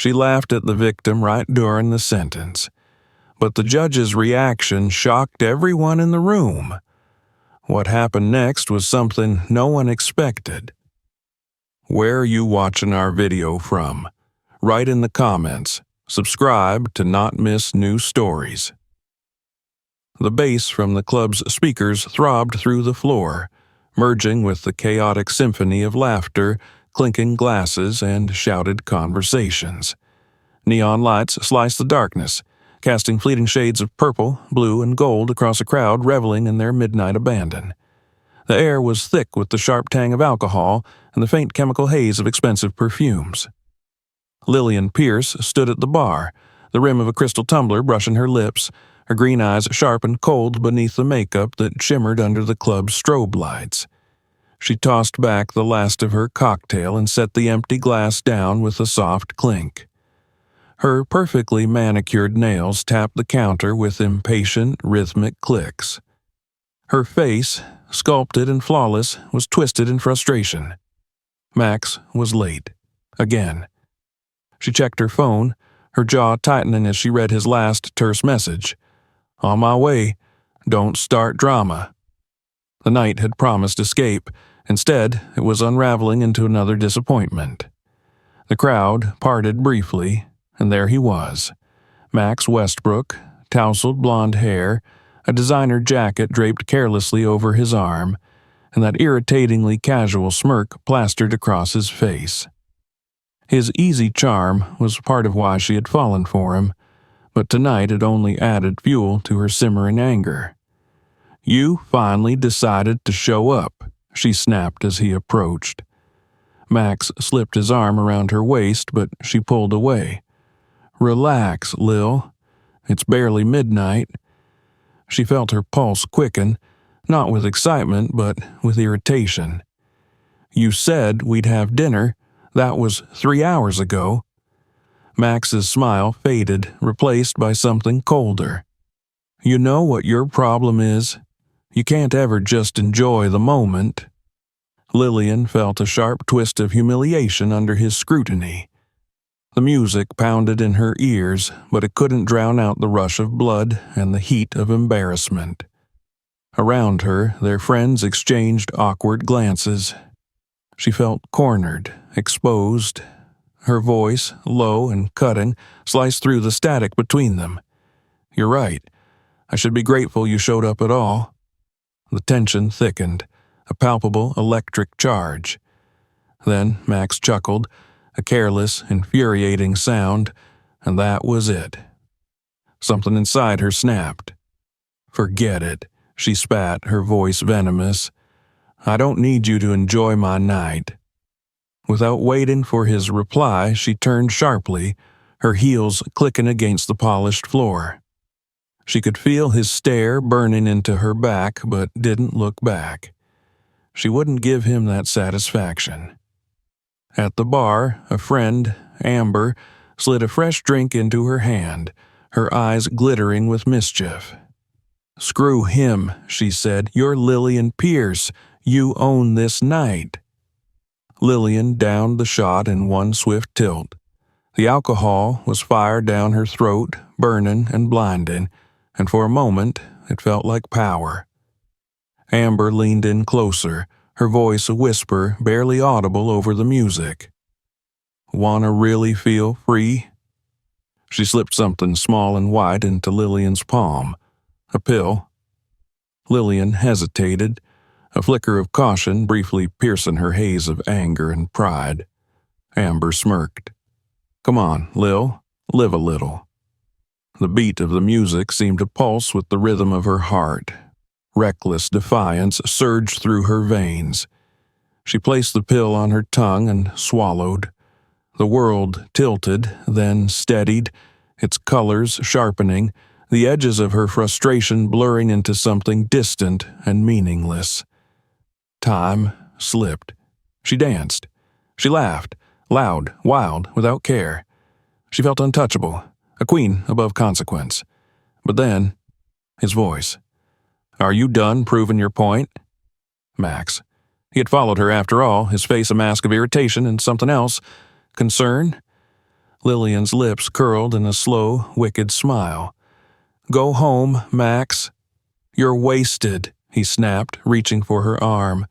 She laughed at the victim right during the sentence. But the judge's reaction shocked everyone in the room. What happened next was something no one expected. Where are you watching our video from? Write in the comments. Subscribe to not miss new stories. The bass from the club's speakers throbbed through the floor, merging with the chaotic symphony of laughter, clinking glasses, and shouted conversations. Neon lights sliced the darkness, casting fleeting shades of purple, blue, and gold across a crowd reveling in their midnight abandon. The air was thick with the sharp tang of alcohol and the faint chemical haze of expensive perfumes. Lillian Pierce stood at the bar, the rim of a crystal tumbler brushing her lips, her green eyes sharp and cold beneath the makeup that shimmered under the club's strobe lights. She tossed back the last of her cocktail and set the empty glass down with a soft clink. Her perfectly manicured nails tapped the counter with impatient, rhythmic clicks. Her face, sculpted and flawless, was twisted in frustration. Max was late. Again. She checked her phone, her jaw tightening as she read his last terse message. On my way. Don't start drama. The night had promised escape. Instead, it was unraveling into another disappointment. The crowd parted briefly, and there he was. Max Westbrook, tousled blonde hair, a designer jacket draped carelessly over his arm, and that irritatingly casual smirk plastered across his face. His easy charm was part of why she had fallen for him, but tonight it only added fuel to her simmering anger. You finally decided to show up, she snapped as he approached. Max slipped his arm around her waist, but she pulled away. Relax, Lil. It's barely midnight. She felt her pulse quicken, not with excitement, but with irritation. You said we'd have dinner. That was 3 hours ago. Max's smile faded, replaced by something colder. You know what your problem is? You can't ever just enjoy the moment. Lillian felt a sharp twist of humiliation under his scrutiny. The music pounded in her ears, but it couldn't drown out the rush of blood and the heat of embarrassment. Around her, their friends exchanged awkward glances. She felt cornered, exposed. Her voice, low and cutting, sliced through the static between them. You're right. I should be grateful you showed up at all. The tension thickened, a palpable electric charge. Then Max chuckled, a careless, infuriating sound, and that was it. Something inside her snapped. Forget it, she spat, her voice venomous. I don't need you to enjoy my night. Without waiting for his reply, she turned sharply, her heels clicking against the polished floor. She could feel his stare burning into her back, but didn't look back. She wouldn't give him that satisfaction. At the bar, a friend, Amber, slid a fresh drink into her hand, her eyes glittering with mischief. Screw him, she said. You're Lillian Pierce. You own this night. Lillian downed the shot in one swift tilt. The alcohol was fired down her throat, burning and blinding, and for a moment it felt like power. Amber leaned in closer, her voice a whisper barely audible over the music. Wanna really feel free? She slipped something small and white into Lillian's palm. A pill. Lillian hesitated, a flicker of caution briefly piercing her haze of anger and pride. Amber smirked. Come on, Lil, live a little. The beat of the music seemed to pulse with the rhythm of her heart. Reckless defiance surged through her veins. She placed the pill on her tongue and swallowed. The world tilted, then steadied, its colors sharpening, the edges of her frustration blurring into something distant and meaningless. Time slipped. She danced. She laughed, loud, wild, without care. She felt untouchable, a queen above consequence. But then, his voice. Are you done proving your point? Max. He had followed her after all, his face a mask of irritation and something else. Concern? Lillian's lips curled in a slow, wicked smile. "Go home, Max." "You're wasted," he snapped, reaching for her arm.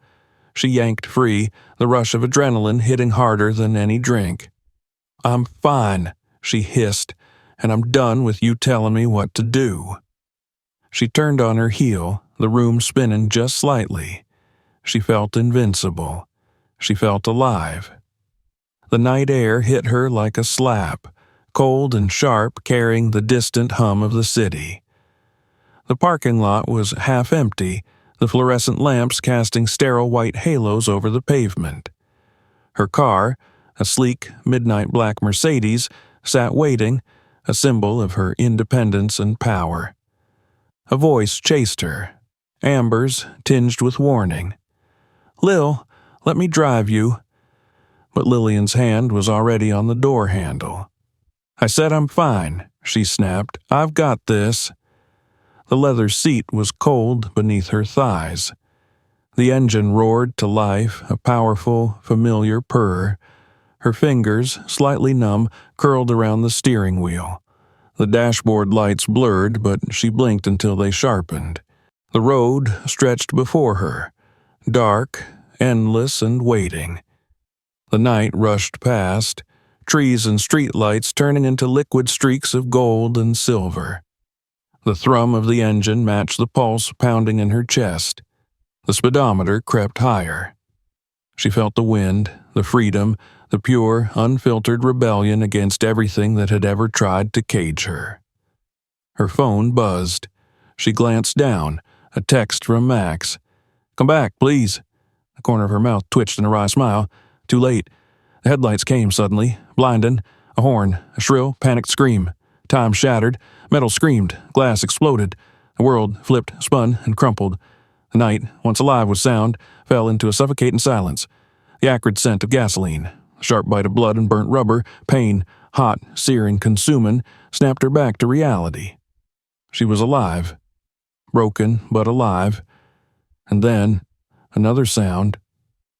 She yanked free, the rush of adrenaline hitting harder than any drink. "I'm fine," she hissed, "and I'm done with you telling me what to do." She turned on her heel, the room spinning just slightly. She felt invincible. She felt alive. The night air hit her like a slap, cold and sharp, carrying the distant hum of the city. The parking lot was half empty, the fluorescent lamps casting sterile white halos over the pavement. Her car, a sleek, midnight black Mercedes, sat waiting, a symbol of her independence and power. A voice chased her, Amber's tinged with warning. "Lil, let me drive you." But Lillian's hand was already on the door handle. "I said I'm fine," she snapped. "I've got this." The leather seat was cold beneath her thighs. The engine roared to life, a powerful, familiar purr. Her fingers, slightly numb, curled around the steering wheel. The dashboard lights blurred, but she blinked until they sharpened. The road stretched before her, dark, endless, and waiting. The night rushed past, trees and streetlights turning into liquid streaks of gold and silver. The thrum of the engine matched the pulse pounding in her chest. The speedometer crept higher. She felt the wind, the freedom, the pure, unfiltered rebellion against everything that had ever tried to cage her. Her phone buzzed. She glanced down, a text from Max. "Come back, please." The corner of her mouth twitched in a wry smile. Too late. The headlights came suddenly, blinding. A horn, a shrill, panicked scream. Time shattered. Metal screamed. Glass exploded. The world flipped, spun, and crumpled. The night, once alive with sound, fell into a suffocating silence. The acrid scent of gasoline, the sharp bite of blood and burnt rubber, pain, hot, searing, consuming, snapped her back to reality. She was alive. Broken, but alive. And then, another sound.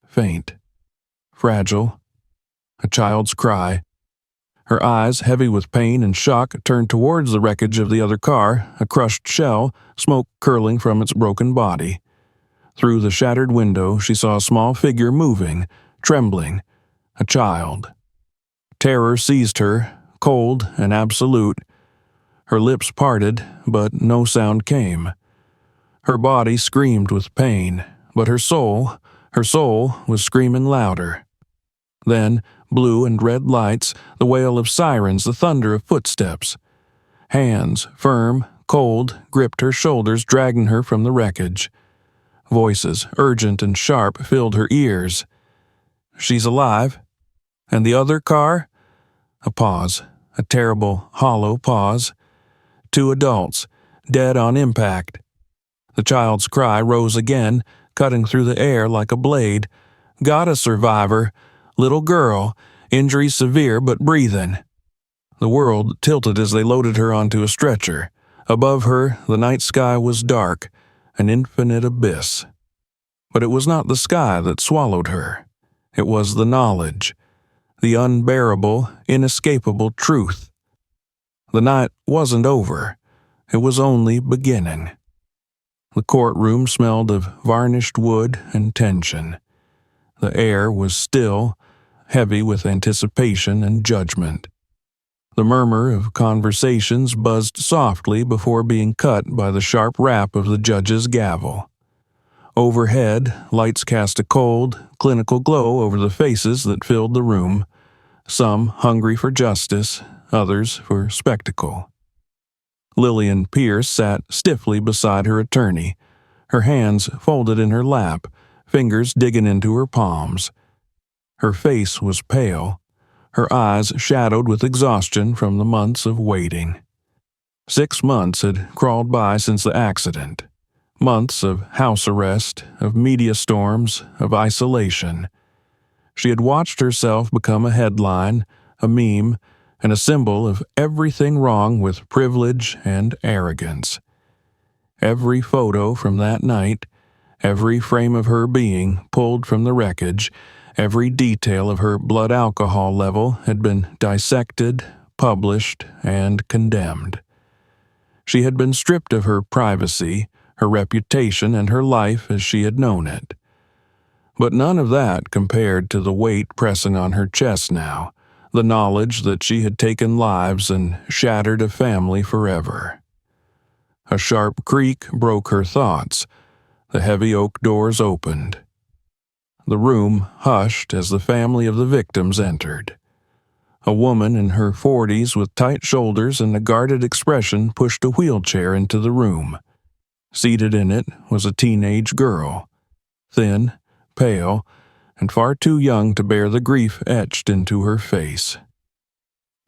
Faint. Fragile. A child's cry. Her eyes, heavy with pain and shock, turned towards the wreckage of the other car, a crushed shell, smoke curling from its broken body. Through the shattered window, she saw a small figure moving, trembling. A child. Terror seized her, cold and absolute. Her lips parted, but no sound came. Her body screamed with pain, but her soul was screaming louder. Then, blue and red lights, the wail of sirens, the thunder of footsteps. Hands, firm, cold, gripped her shoulders, dragging her from the wreckage. Voices, urgent and sharp, filled her ears. "She's alive? And the other car?" A pause, a terrible, hollow pause. 2 adults, dead on impact. The child's cry rose again, cutting through the air like a blade. "Got a survivor. Little girl, injuries severe but breathing." The world tilted as they loaded her onto a stretcher. Above her, the night sky was dark, an infinite abyss. But it was not the sky that swallowed her. It was the knowledge, the unbearable, inescapable truth. The night wasn't over. It was only beginning. The courtroom smelled of varnished wood and tension. The air was still, heavy with anticipation and judgment. The murmur of conversations buzzed softly before being cut by the sharp rap of the judge's gavel. Overhead, lights cast a cold, clinical glow over the faces that filled the room, some hungry for justice, others for spectacle. Lillian Pierce sat stiffly beside her attorney, her hands folded in her lap, fingers digging into her palms. Her face was pale, her eyes shadowed with exhaustion from the months of waiting. 6 months had crawled by since the accident. Months of house arrest, of media storms, of isolation. She had watched herself become a headline, a meme, and a symbol of everything wrong with privilege and arrogance. Every photo from that night, every frame of her being pulled from the wreckage, Every detail of her blood alcohol level had been dissected, published, and condemned. She had been stripped of her privacy, her reputation, and her life as she had known it. But none of that compared to the weight pressing on her chest now, the knowledge that she had taken lives and shattered a family forever. A sharp creak broke her thoughts. The heavy oak doors opened. The room hushed as the family of the victims entered. A woman in her 40s with tight shoulders and a guarded expression pushed a wheelchair into the room. Seated in it was a teenage girl, thin, pale, and far too young to bear the grief etched into her face.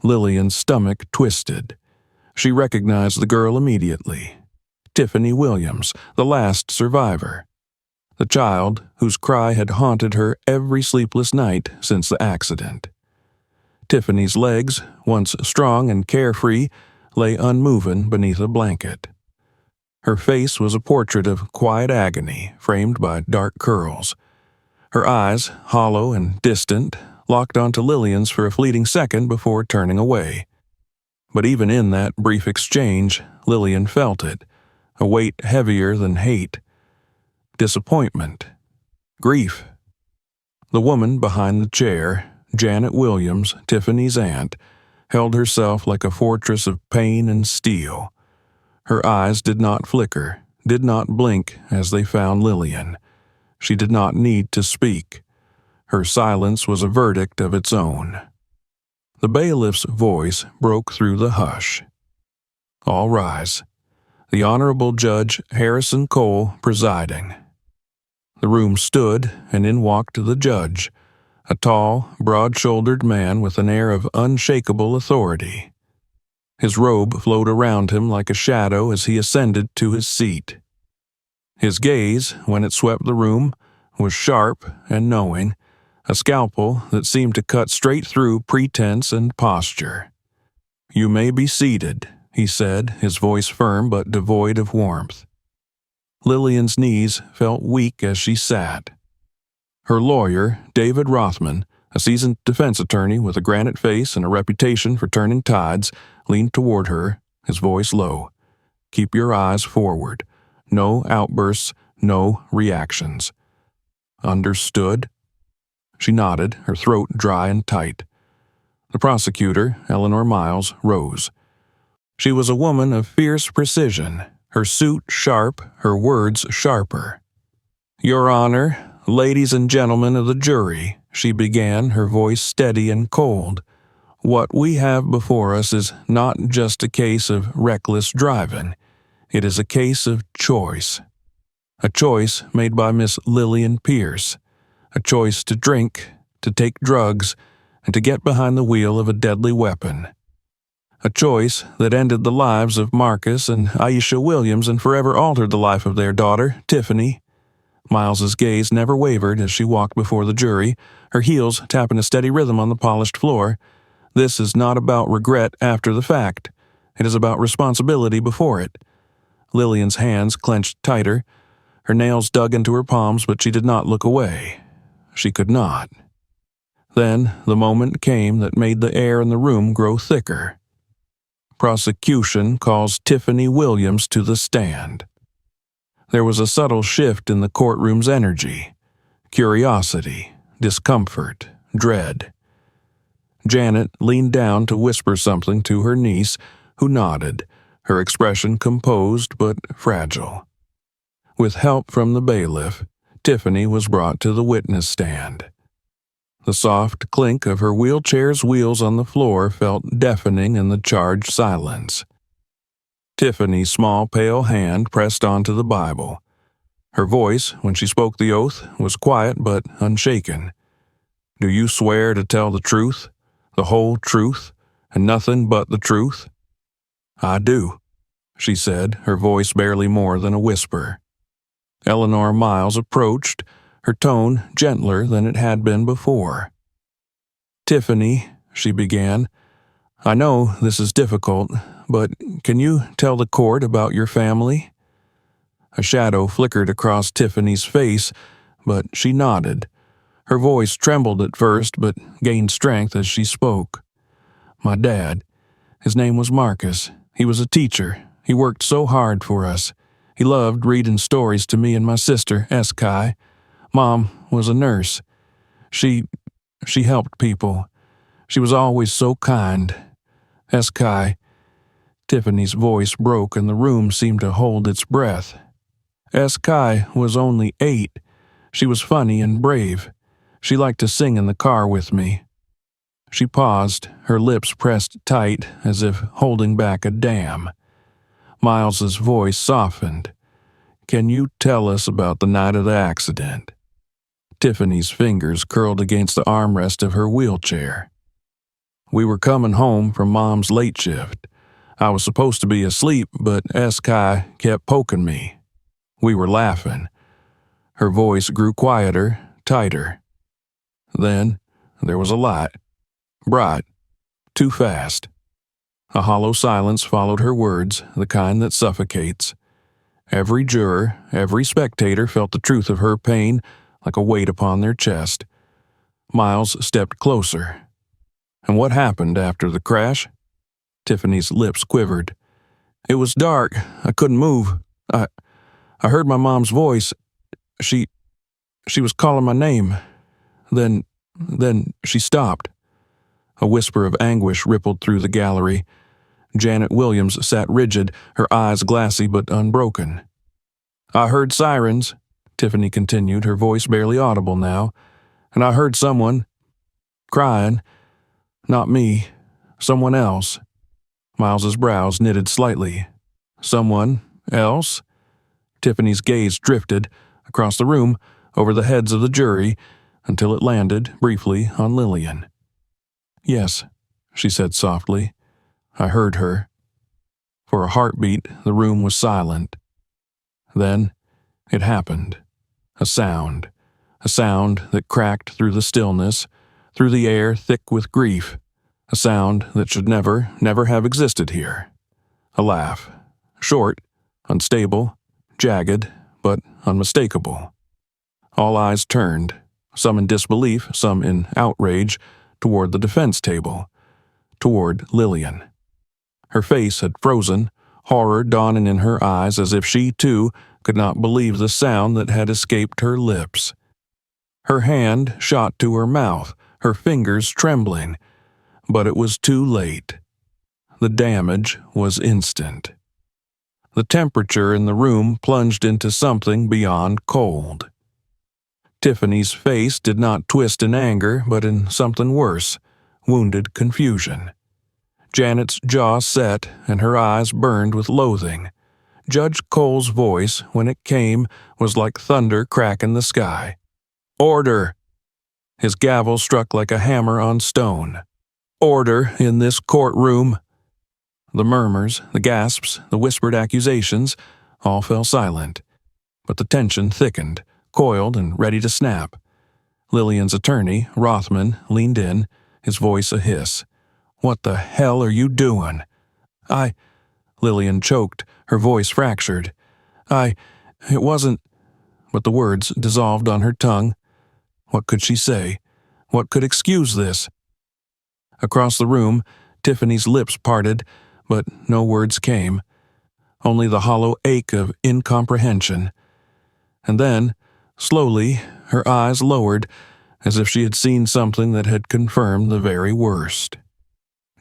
Lillian's stomach twisted. She recognized the girl immediately. Tiffany Williams, the last survivor. The child whose cry had haunted her every sleepless night since the accident. Tiffany's legs, once strong and carefree, lay unmoving beneath a blanket. Her face was a portrait of quiet agony framed by dark curls. Her eyes, hollow and distant, locked onto Lillian's for a fleeting second before turning away. But even in that brief exchange, Lillian felt it, a weight heavier than hate. Disappointment. Grief. The woman behind the chair, Janet Williams, Tiffany's aunt, held herself like a fortress of pain and steel. Her eyes did not flicker, did not blink as they found Lillian. She did not need to speak. Her silence was a verdict of its own. The bailiff's voice broke through the hush. All rise. The Honorable Judge Harrison Cole presiding. The room stood, and in walked the judge, a tall, broad-shouldered man with an air of unshakable authority. His robe flowed around him like a shadow as he ascended to his seat. His gaze, when it swept the room, was sharp and knowing, a scalpel that seemed to cut straight through pretense and posture. "You may be seated," he said, his voice firm but devoid of warmth. Lillian's knees felt weak as she sat. Her lawyer, David Rothman, a seasoned defense attorney with a granite face and a reputation for turning tides, leaned toward her, his voice low. "Keep your eyes forward. No outbursts, no reactions." "Understood?" She nodded, her throat dry and tight. The prosecutor, Eleanor Miles, rose. She was a woman of fierce precision, her suit sharp, her words sharper. "Your Honor, ladies and gentlemen of the jury," she began, her voice steady and cold. "What we have before us is not just a case of reckless driving. It is a case of choice. A choice made by Miss Lillian Pierce. A choice to drink, to take drugs, and to get behind the wheel of a deadly weapon. A choice that ended the lives of Marcus and Aisha Williams and forever altered the life of their daughter, Tiffany." Miles's gaze never wavered as she walked before the jury, her heels tapping a steady rhythm on the polished floor. "This is not about regret after the fact. It is about responsibility before it." Lillian's hands clenched tighter. Her nails dug into her palms, but she did not look away. She could not. Then the moment came that made the air in the room grow thicker. Prosecution calls Tiffany Williams to the stand. There was a subtle shift in the courtroom's energy. Curiosity, discomfort, dread. Janet leaned down to whisper something to her niece, who nodded, her expression composed but fragile. With help from the bailiff, Tiffany was brought to the witness stand. The soft clink of her wheelchair's wheels on the floor felt deafening in the charged silence. Tiffany's small pale hand pressed onto the Bible. Her voice, when she spoke the oath, was quiet but unshaken. "Do you swear to tell the truth, the whole truth, and nothing but the truth?" "I do," she said, her voice barely more than a whisper. Eleanor Miles approached, her tone gentler than it had been before. "Tiffany," she began, "I know this is difficult, but can you tell the court about your family?" A shadow flickered across Tiffany's face, but she nodded. Her voice trembled at first, but gained strength as she spoke. My dad. His name was Marcus. He was a teacher. He worked so hard for us. He loved reading stories to me and my sister, Eskai. Mom was a nurse. She helped people. She was always so kind. Eskai. Tiffany's voice broke and the room seemed to hold its breath. Eskai was only 8. She was funny and brave. She liked to sing in the car with me. She paused, her lips pressed tight as if holding back a dam. Miles's voice softened. Can you tell us about the night of the accident? Tiffany's fingers curled against the armrest of her wheelchair. We were coming home from Mom's late shift. I was supposed to be asleep, but Eskai kept poking me. We were laughing. Her voice grew quieter, tighter. Then there was a light. Bright. Too fast. A hollow silence followed her words, the kind that suffocates. Every juror, every spectator felt the truth of her pain like a weight upon their chest. Miles stepped closer. And what happened after the crash? Tiffany's lips quivered. It was dark. I couldn't move. I heard my mom's voice. She was calling my name. Then she stopped. A whisper of anguish rippled through the gallery. Janet Williams sat rigid, her eyes glassy but unbroken. I heard sirens, Tiffany continued, her voice barely audible now, and I heard someone crying. Not me. Someone else. Miles's brows knitted slightly. Someone else? Tiffany's gaze drifted across the room, over the heads of the jury, until it landed, briefly, on Lillian. Yes, she said softly. I heard her. For a heartbeat, the room was silent. Then it happened. A sound that cracked through the stillness, through the air thick with grief, a sound that should never have existed here. A laugh, short, unstable, jagged, but unmistakable. All eyes turned, some in disbelief, some in outrage, toward the defense table, toward Lillian. Her face had frozen, horror dawning in her eyes as if she, too, could not believe the sound that had escaped her lips. Her hand shot to her mouth, her fingers trembling, but it was too late. The damage was instant. The temperature in the room plunged into something beyond cold. Tiffany's face did not twist in anger, but in something worse, wounded confusion. Janet's jaw set and her eyes burned with loathing. Judge Cole's voice, when it came, was like thunder cracking the sky. Order! His gavel struck like a hammer on stone. Order in this courtroom! The murmurs, the gasps, the whispered accusations, all fell silent. But the tension thickened, coiled and ready to snap. Lillian's attorney, Rothman, leaned in, his voice a hiss. What the hell are you doing? Lillian choked, her voice fractured. It wasn't... But the words dissolved on her tongue. What could she say? What could excuse this? Across the room, Tiffany's lips parted, but no words came. Only the hollow ache of incomprehension. And then, slowly, her eyes lowered, as if she had seen something that had confirmed the very worst.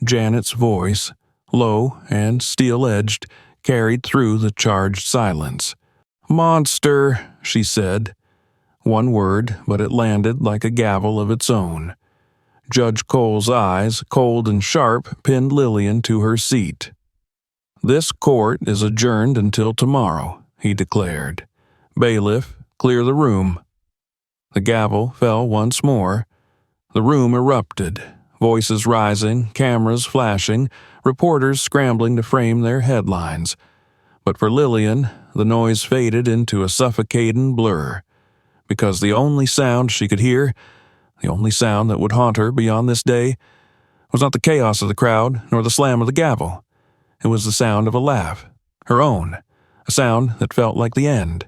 Janet's voice, low and steel-edged, carried through the charged silence. "Monster," she said. One word, but it landed like a gavel of its own. Judge Cole's eyes, cold and sharp, pinned Lillian to her seat. "This court is adjourned until tomorrow," he declared. "Bailiff, clear the room." The gavel fell once more. The room erupted, voices rising, cameras flashing, reporters scrambling to frame their headlines. But for Lillian, the noise faded into a suffocating blur, because the only sound she could hear, the only sound that would haunt her beyond this day, was not the chaos of the crowd nor the slam of the gavel. It was the sound of a laugh, her own, a sound that felt like the end.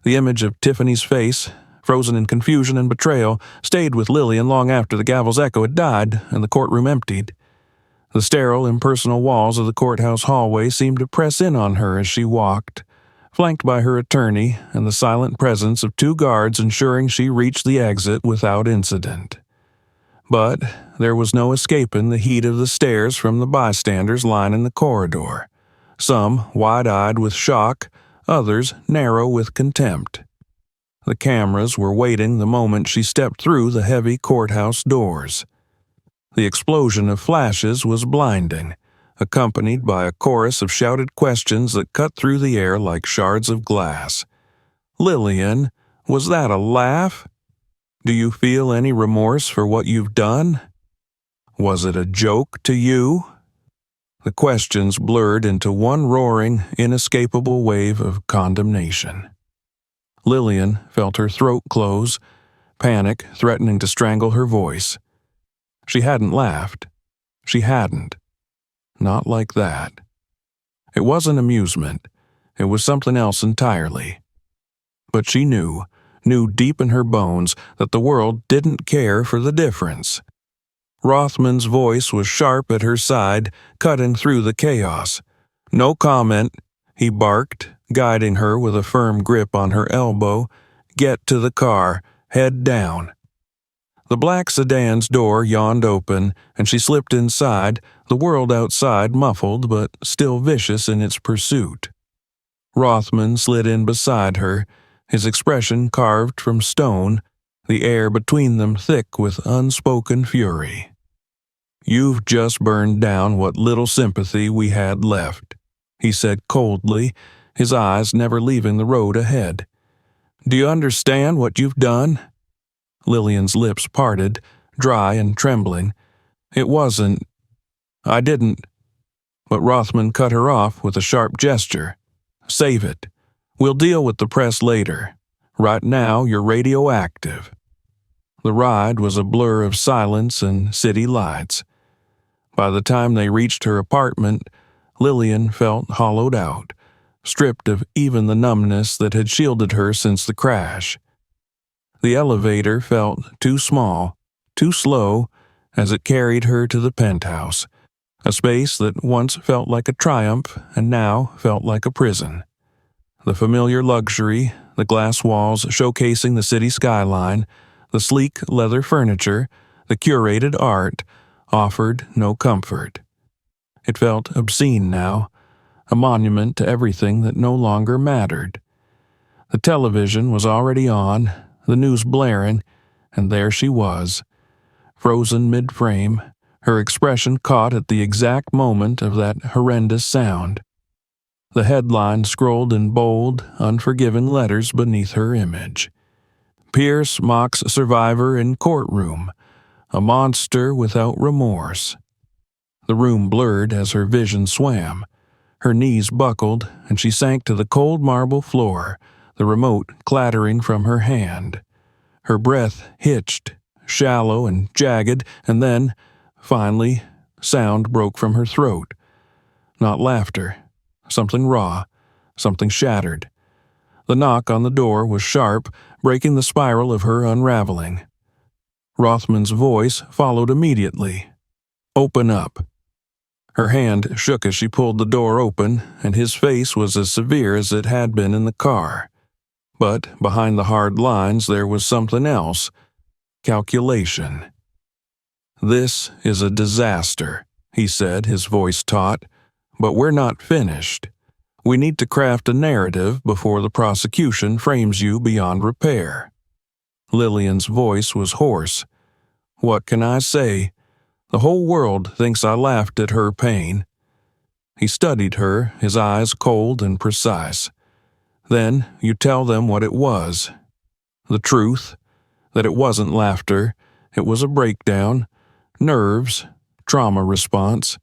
The image of Tiffany's face, frozen in confusion and betrayal, stayed with Lillian long after the gavel's echo had died and the courtroom emptied. The sterile, impersonal walls of the courthouse hallway seemed to press in on her as she walked, flanked by her attorney and the silent presence of 2 guards ensuring she reached the exit without incident. But there was no escaping the heat of the stares from the bystanders lining the corridor, some wide-eyed with shock, others narrow with contempt. The cameras were waiting the moment she stepped through the heavy courthouse doors. The explosion of flashes was blinding, accompanied by a chorus of shouted questions that cut through the air like shards of glass. "Lillian, was that a laugh? Do you feel any remorse for what you've done? Was it a joke to you?" The questions blurred into one roaring, inescapable wave of condemnation. Lillian felt her throat close, panic threatening to strangle her voice. She hadn't laughed. She hadn't. Not like that. It wasn't amusement. It was something else entirely. But she knew deep in her bones, that the world didn't care for the difference. Rothman's voice was sharp at her side, cutting through the chaos. "No comment," he barked, guiding her with a firm grip on her elbow. "Get to the car. Head down." The black sedan's door yawned open, and she slipped inside, the world outside muffled but still vicious in its pursuit. Rothman slid in beside her, his expression carved from stone, the air between them thick with unspoken fury. "You've just burned down what little sympathy we had left," he said coldly, his eyes never leaving the road ahead. "Do you understand what you've done?" Lillian's lips parted, dry and trembling. "It wasn't. I didn't." But Rothman cut her off with a sharp gesture. "Save it. We'll deal with the press later. Right now, you're radioactive." The ride was a blur of silence and city lights. By the time they reached her apartment, Lillian felt hollowed out, stripped of even the numbness that had shielded her since the crash. The elevator felt too small, too slow, as it carried her to the penthouse, a space that once felt like a triumph and now felt like a prison. The familiar luxury, the glass walls showcasing the city skyline, the sleek leather furniture, the curated art, offered no comfort. It felt obscene now, a monument to everything that no longer mattered. The television was already on, the news blaring, and there she was, frozen mid-frame, her expression caught at the exact moment of that horrendous sound. The headline scrolled in bold, unforgiving letters beneath her image. "Pierce mocks survivor in courtroom. A monster without remorse." The room blurred as her vision swam. Her knees buckled, and she sank to the cold marble floor, the remote clattering from her hand. Her breath hitched, shallow and jagged, and then, finally, sound broke from her throat. Not laughter. Something raw, something shattered. The knock on the door was sharp, breaking the spiral of her unraveling. Rothman's voice followed immediately. "Open up." Her hand shook as she pulled the door open, and his face was as severe as it had been in the car. But behind the hard lines there was something else. Calculation. "This is a disaster," he said, his voice taut. "But we're not finished. We need to craft a narrative before the prosecution frames you beyond repair." Lillian's voice was hoarse. "What can I say? The whole world thinks I laughed at her pain." He studied her, his eyes cold and precise. "Then you tell them what it was. The truth, that it wasn't laughter, it was a breakdown, nerves, trauma response.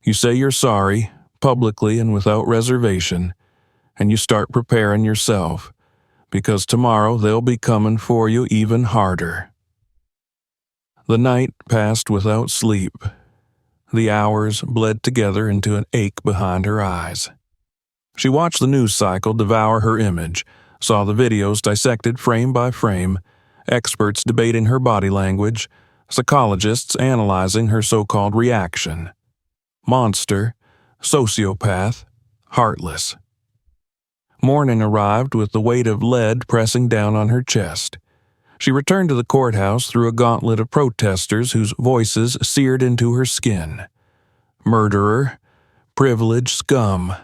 You say you're sorry, publicly and without reservation, and you start preparing yourself, because tomorrow they'll be coming for you even harder." The night passed without sleep. The hours bled together into an ache behind her eyes. She watched the news cycle devour her image, saw the videos dissected frame by frame, experts debating her body language, psychologists analyzing her so-called reaction. Monster, sociopath, heartless. Morning arrived with the weight of lead pressing down on her chest. She returned to the courthouse through a gauntlet of protesters whose voices seared into her skin. Murderer, privileged scum.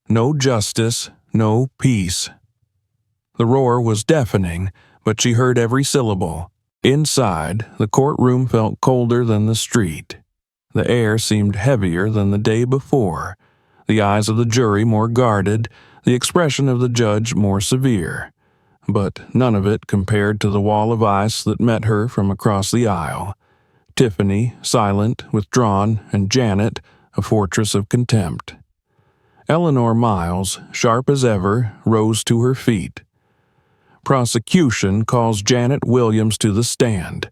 No justice, no peace. The roar was deafening, but she heard every syllable. Inside, the courtroom felt colder than the street. The air seemed heavier than the day before, the eyes of the jury more guarded, the expression of the judge more severe. But none of it compared to the wall of ice that met her from across the aisle. Tiffany, silent, withdrawn, and Janet, a fortress of contempt. Eleanor Miles, sharp as ever, rose to her feet. Prosecution calls Janet Williams to the stand.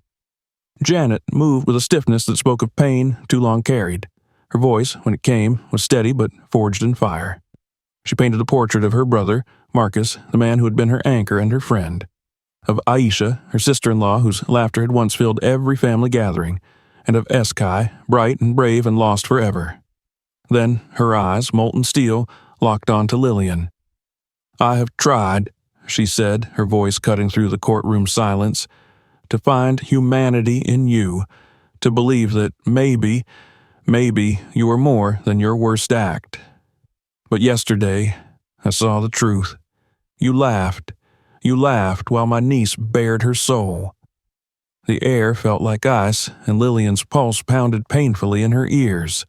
Janet moved with a stiffness that spoke of pain too long carried. Her voice, when it came, was steady but forged in fire. She painted a portrait of her brother, Marcus, the man who had been her anchor and her friend. Of Aisha, her sister-in-law, whose laughter had once filled every family gathering, and of Eskai, bright and brave and lost forever. Then her eyes, molten steel, locked on to Lillian. "I have tried," she said, her voice cutting through the courtroom silence, "to find humanity in you, to believe that maybe you are more than your worst act. But yesterday, I saw the truth. You laughed while my niece bared her soul." The air felt like ice, and Lillian's pulse pounded painfully in her ears.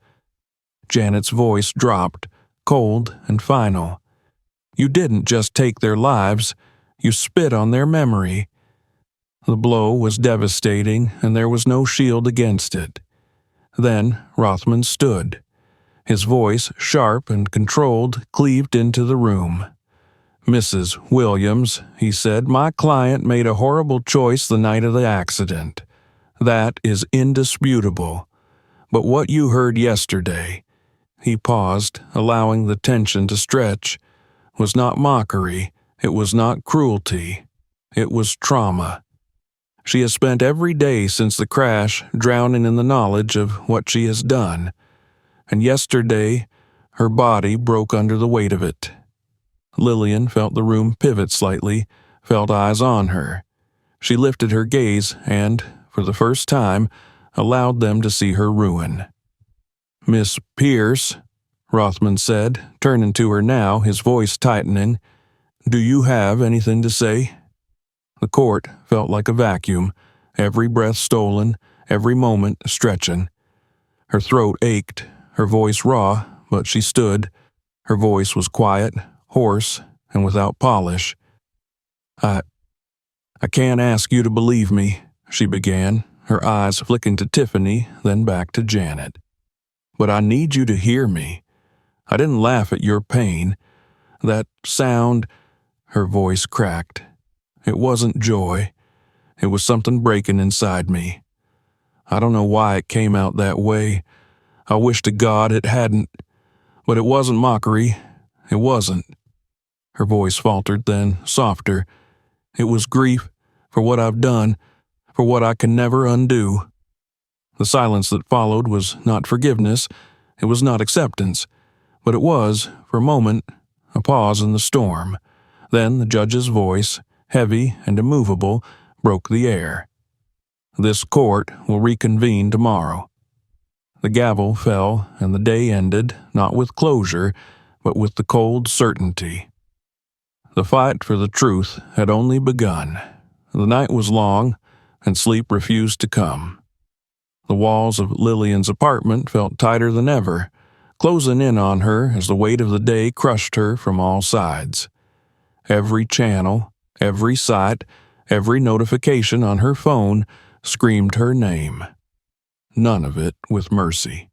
Janet's voice dropped, cold and final. "You didn't just take their lives, you spit on their memory." The blow was devastating, and there was no shield against it. Then Rothman stood. His voice, sharp and controlled, cleaved into the room. "Mrs. Williams," he said, "my client made a horrible choice the night of the accident. That is indisputable. But what you heard yesterday," he paused, allowing the tension to stretch, "was not mockery, it was not cruelty, it was trauma. She has spent every day since the crash drowning in the knowledge of what she has done, and yesterday her body broke under the weight of it." Lillian felt the room pivot slightly, felt eyes on her. She lifted her gaze and, for the first time, allowed them to see her ruin. "Miss Pierce," Rothman said, turning to her now, his voice tightening, "do you have anything to say?" The court felt like a vacuum, every breath stolen, every moment stretching. Her throat ached, her voice raw, but she stood. Her voice was quiet, hoarse, and without polish. I can't ask you to believe me," she began, her eyes flicking to Tiffany, then back to Janet. "But I need you to hear me. I didn't laugh at your pain. That sound," her voice cracked. "It wasn't joy. It was something breaking inside me. I don't know why it came out that way. I wish to God it hadn't. But it wasn't mockery. It wasn't." Her voice faltered, then softer. "It was grief for what I've done, for what I can never undo." The silence that followed was not forgiveness, it was not acceptance, but it was, for a moment, a pause in the storm. Then the judge's voice, heavy and immovable, broke the air. "This court will reconvene tomorrow." The gavel fell, and the day ended, not with closure, but with the cold certainty. The fight for the truth had only begun. The night was long, and sleep refused to come. The walls of Lillian's apartment felt tighter than ever, closing in on her as the weight of the day crushed her from all sides. Every channel, every site, every notification on her phone screamed her name. None of it with mercy.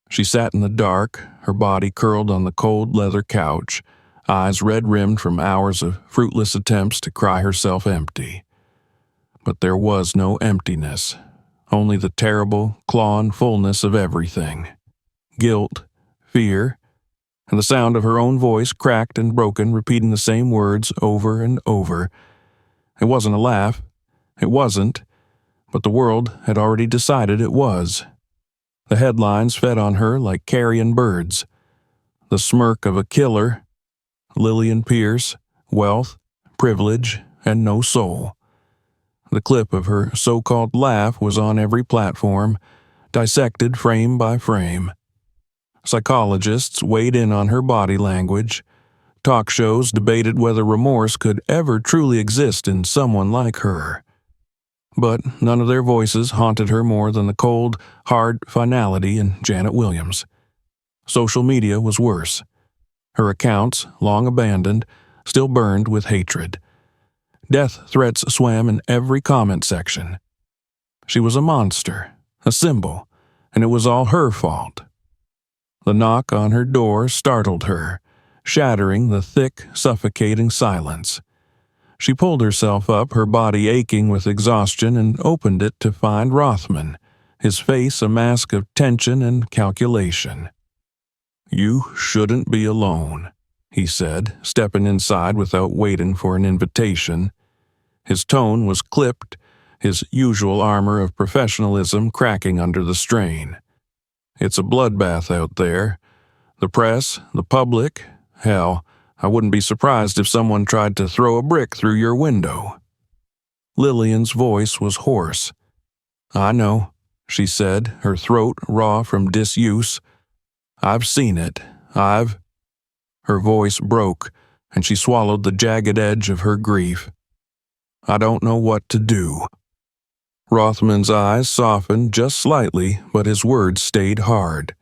She sat in the dark, her body curled on the cold leather couch, eyes red-rimmed from hours of fruitless attempts to cry herself empty. But there was no emptiness, only the terrible, clawing fullness of everything. Guilt, fear, and the sound of her own voice cracked and broken, repeating the same words over and over. It wasn't a laugh. It wasn't, but the world had already decided it was. The headlines fed on her like carrion birds. The smirk of a killer, Lillian Pierce, wealth, privilege, and no soul. The clip of her so-called laugh was on every platform, dissected frame by frame. Psychologists weighed in on her body language. Talk shows debated whether remorse could ever truly exist in someone like her. But none of their voices haunted her more than the cold, hard finality in Janet Williams. Social media was worse. Her accounts, long abandoned, still burned with hatred. Death threats swam in every comment section. She was a monster, a symbol, and it was all her fault. The knock on her door startled her, shattering the thick, suffocating silence. She pulled herself up, her body aching with exhaustion, and opened it to find Rothman, his face a mask of tension and calculation. "You shouldn't be alone," he said, stepping inside without waiting for an invitation. His tone was clipped, his usual armor of professionalism cracking under the strain. "It's a bloodbath out there. The press, the public, hell, I wouldn't be surprised if someone tried to throw a brick through your window." Lillian's voice was hoarse. "I know," she said, her throat raw from disuse. "I've seen it. Her voice broke, and she swallowed the jagged edge of her grief. "I don't know what to do." Rothman's eyes softened just slightly, but his words stayed hard.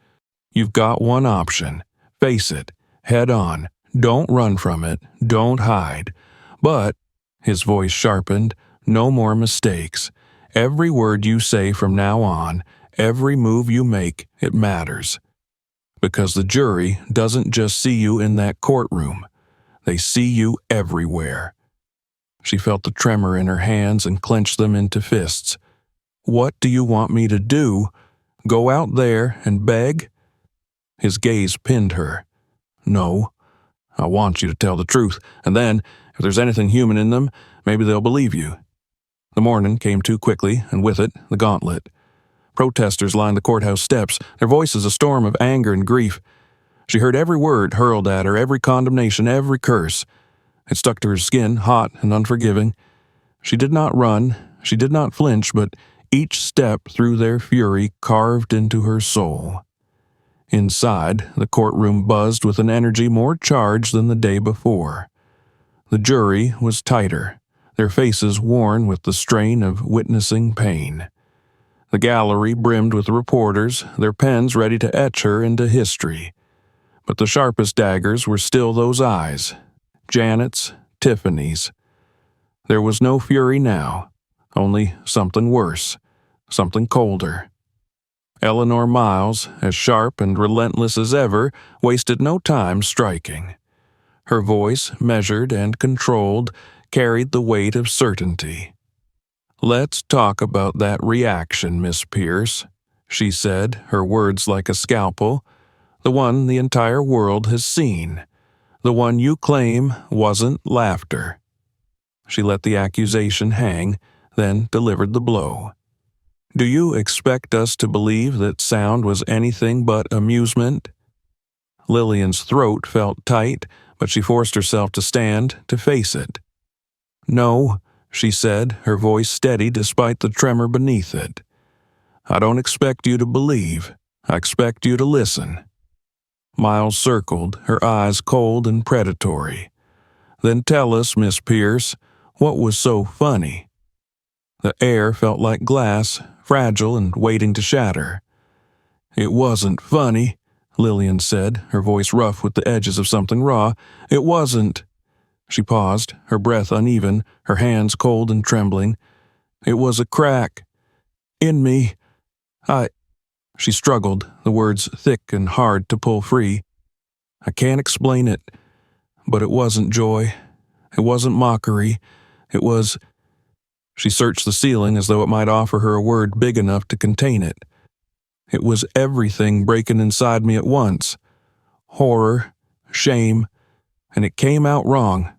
"You've got one option. Face it, head on. Don't run from it. Don't hide. But," his voice sharpened, "no more mistakes. Every word you say from now on, every move you make, it matters. Because the jury doesn't just see you in that courtroom. They see you everywhere." She felt the tremor in her hands and clenched them into fists. "What do you want me to do? Go out there and beg?" His gaze pinned her. "No. I want you to tell the truth, and then, if there's anything human in them, maybe they'll believe you." The morning came too quickly, and with it, the gauntlet. Protesters lined the courthouse steps, their voices a storm of anger and grief. She heard every word hurled at her, every condemnation, every curse. It stuck to her skin, hot and unforgiving. She did not run, she did not flinch, but each step through their fury carved into her soul. Inside, the courtroom buzzed with an energy more charged than the day before. The jury was tighter, their faces worn with the strain of witnessing pain. The gallery brimmed with reporters, their pens ready to etch her into history. But the sharpest daggers were still those eyes, Janet's, Tiffany's. There was no fury now, only something worse, something colder. Eleanor Miles, as sharp and relentless as ever, wasted no time striking. Her voice, measured and controlled, carried the weight of certainty. "Let's talk about that reaction, Miss Pierce," she said, her words like a scalpel. "The one the entire world has seen. The one you claim wasn't laughter." She let the accusation hang, then delivered the blow. "Do you expect us to believe that sound was anything but amusement?" Lillian's throat felt tight, but she forced herself to stand, to face it. "No," she said, her voice steady despite the tremor beneath it. "I don't expect you to believe. I expect you to listen." Miles circled, her eyes cold and predatory. "Then tell us, Miss Pierce, what was so funny?" The air felt like glass, fragile and waiting to shatter. "It wasn't funny," Lillian said, her voice rough with the edges of something raw. "It wasn't." She paused, her breath uneven, her hands cold and trembling. "It was a crack. In me. She struggled, the words thick and hard to pull free. "I can't explain it, but it wasn't joy. It wasn't mockery. It was—" She searched the ceiling as though it might offer her a word big enough to contain it. "It was everything breaking inside me at once. Horror, shame, and it came out wrong.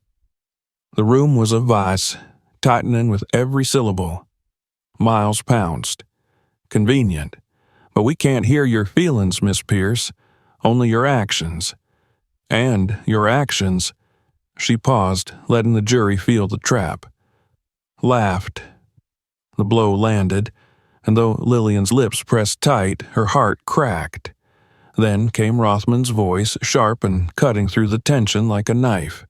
The room was a vice, tightening with every syllable. Miles pounced. Convenient. But we can't hear your feelings, Miss Pierce, only your actions. And your actions. She paused, letting the jury feel the trap. Laughed. The blow landed, and though Lillian's lips pressed tight, her heart cracked. Then came Rothman's voice, sharp and cutting through the tension like a knife.